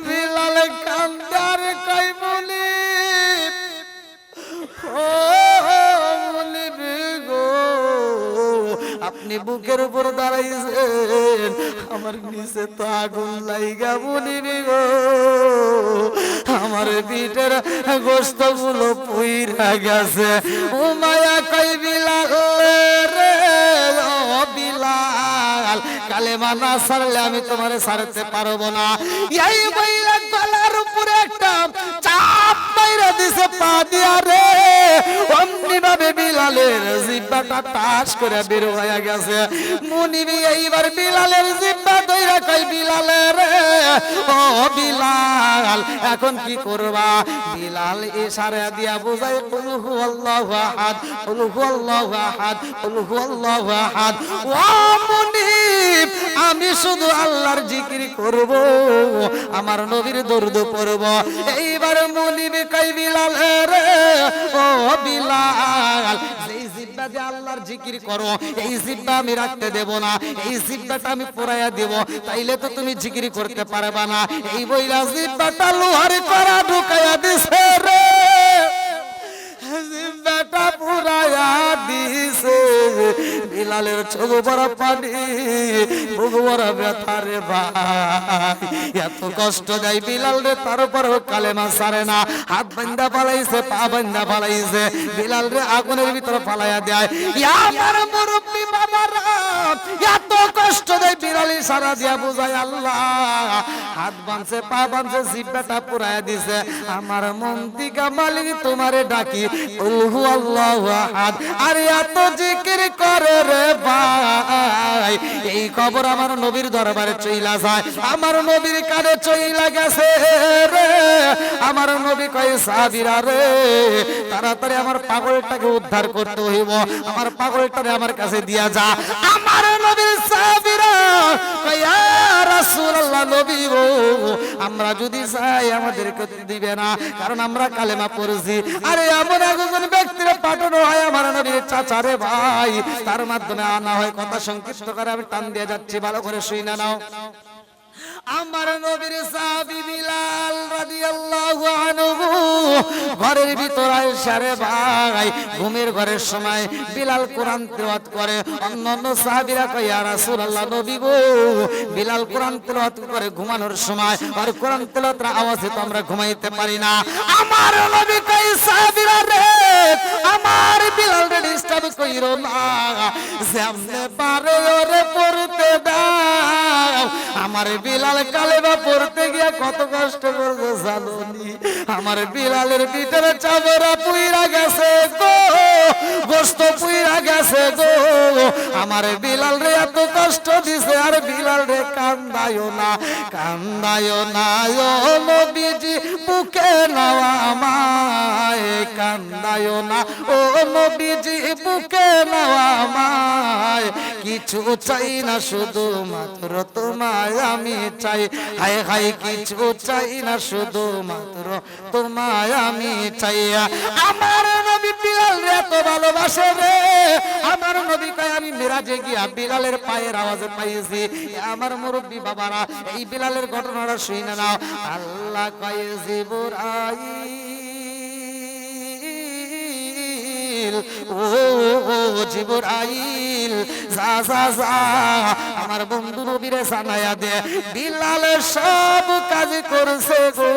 বিলাল কান্দার কই বলি ও মুনিব গো, আপনি বুকের উপর দাঁড়াইছেন, আমার নিচে তো আগুন লাইগা মুনিব গো, আমার পিঠের গোস্ত গুলো পুইরা গেছে। ও মায়া কই বিলাল রে, ও বিলাল কালেমা না ছাড়লে আমি তোমারে ছাড়তে পারবো না। এই মহিলা গলার উপরে একটা চাপ মাইরা দিছে পা দিয়া রে, অমনি ভাবে বিলালের জিহ্বাটা টাস করে বের হয়ে গেছে। মুনিবি এইবার বিলালের জিহ্বা ধইরা কই বিলালের ও বিলাল এখন কি করবা? বিলাল ইশারা দিয়া বুঝায় কুল হুয়াল্লাহু আহাদ, কুল হুয়াল্লাহু আহাদ, কুল হুয়াল্লাহু আহাদ। ও মুনিব আমি শুধু আল্লাহর জিকির করব, আমার নবীর দরুদ পড়ব। এইবার মুনিব কই বিলাল রে ও বিলাল যেই জিহ্বা দিয়ে আল্লাহর জিকির করো এই জিহ্বা আমি রাখতে দেব না, এই জিহ্বাটা আমি পুরাইয়া দেব, তাইলে তো তুমি জিকির করতে পারবা না। এই বইলা জিহ্বাটা লোহার করা ঢুকাইয়া দিছে রে, জিহ্বাটা পুরাইয়া দিছে। বিলালের চোখ বড় পানি, বুক বড় ব্যথা রে ভাই, এত কষ্ট দেয় বিলাল রে, তারপরেও কালেমা ছাড়ে না। হাত বান্ধা পালাইছে, পা বান্ধা পালাইছে, বিলাল রে আগুনের ভিতরে পালাইয়া দেয়। আমার মুরব্বি বাবারা এত কষ্ট দেয় বিলাল ইশারা দিয়া বুঝায় আল্লাহ, হাত বাঁধছে পা বাঁধছে জিহ্বাটা পুরাইয়া দিছে। আমার মন থেকে মালিক তোমারে ডাকি কুল হুয়াল্লাহু আহাদ, আর এত জিকির করে রে ভাই এই খবর আমার নবীর দরবারে চইলা যায়, আমার নবীর কানে চইলা গেছে রে। আমার নবী কয় সাহাবীরা রে তাড়াতাড়ি আমার পাগলটাকে উদ্ধার করতে হইব, আমার পাগলটারে আমার কাছে দিয়া যা। আমার নবীর সাহাবীরা কয় ইয়া রাসূলুল্লাহ নবী গো আমরা যদি চাই আমাদেরকে দিবে না, কারণ আমরা কালেমা পড়েছি। আরে এমন একজন ব্যক্তির পাঠানো হয় আমার নবীর চাচা রে ভাই, তার মাধ্যমে আনা হয়। কথা সংক্ষিপ্ত করে আমি টান দিয়ে যাচ্ছি, ভালো করে শুনে নাও। আমার নবীর সাহাবী বিলাল রাদিয়াল্লাহু আনহু ঘরের ভিতর আয়েশা রে ভাই ঘুমের ঘরের সময় বিলাল কোরআন তেলাওয়াত করে। অন্যান্য সাহাবীরা কয় ইয়া রাসূলুল্লাহ নবী গো বিলাল কোরআন তেলাওয়াত করে ঘুমানোর সময়, আর কোরআন তেলাওয়াতের আওয়াজে তো আমরা ঘুমাইতে পারি না। আমার নবী কয় সাহাবীরা রে আমার বিলাল রে ডিস্টার্ব কইরো না, যেমনে পারে ওরে পড়তে দাও। আমার বিলাল কালেমা পড়তে গিয়া কত কষ্ট করছে জানোনি? আমার বিলালের ভিতরে চামড়া পুইরা গেছে গো, গোস্ত পুইরা গেছে গো। আমার বিলাল রে এত কষ্ট দিছে, আর বিলাল রে কান্দায়ও না, কান্দায়ও না ও নবীজি বুকে নাও আমায় কান্দায় না ও নবীজি বুকে নাও আমায় কিছু চাই না শুধু মাত্র তোমায় আমি চাই হায় হায় কিছু চাই না শুধু মাত্র তোমায় আমি চাই আমার নবী বিলাল রে এত ভালোবাসে রে আমার নবী কয় আমি মিরাজে গিয়া বিলালের পায়ের আওয়াজ পাইছি আমার মুরব্বী বাবারা এই বিলালের ঘটনাটা শুনে নাও আল্লাহ কয় জিবরাইল ও জিবরাইল যা যা যা আমার বন্ধু নবীরে জানায়া দে বিলাল সব কাজ করছে গো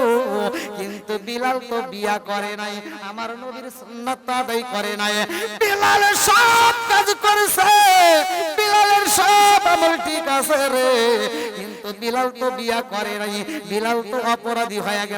কিন্তু বিলাল তো বিয়া করে নাই আমার নবীর সুন্নাত আদায় করে নাই বিলাল সব কাজ করেছে বিলালের সব আমল ঠিক আছে রে কিন্তু বিলাল তো বিয়া করে নাই বিলাল তো অপরাধী হয়ে গেছে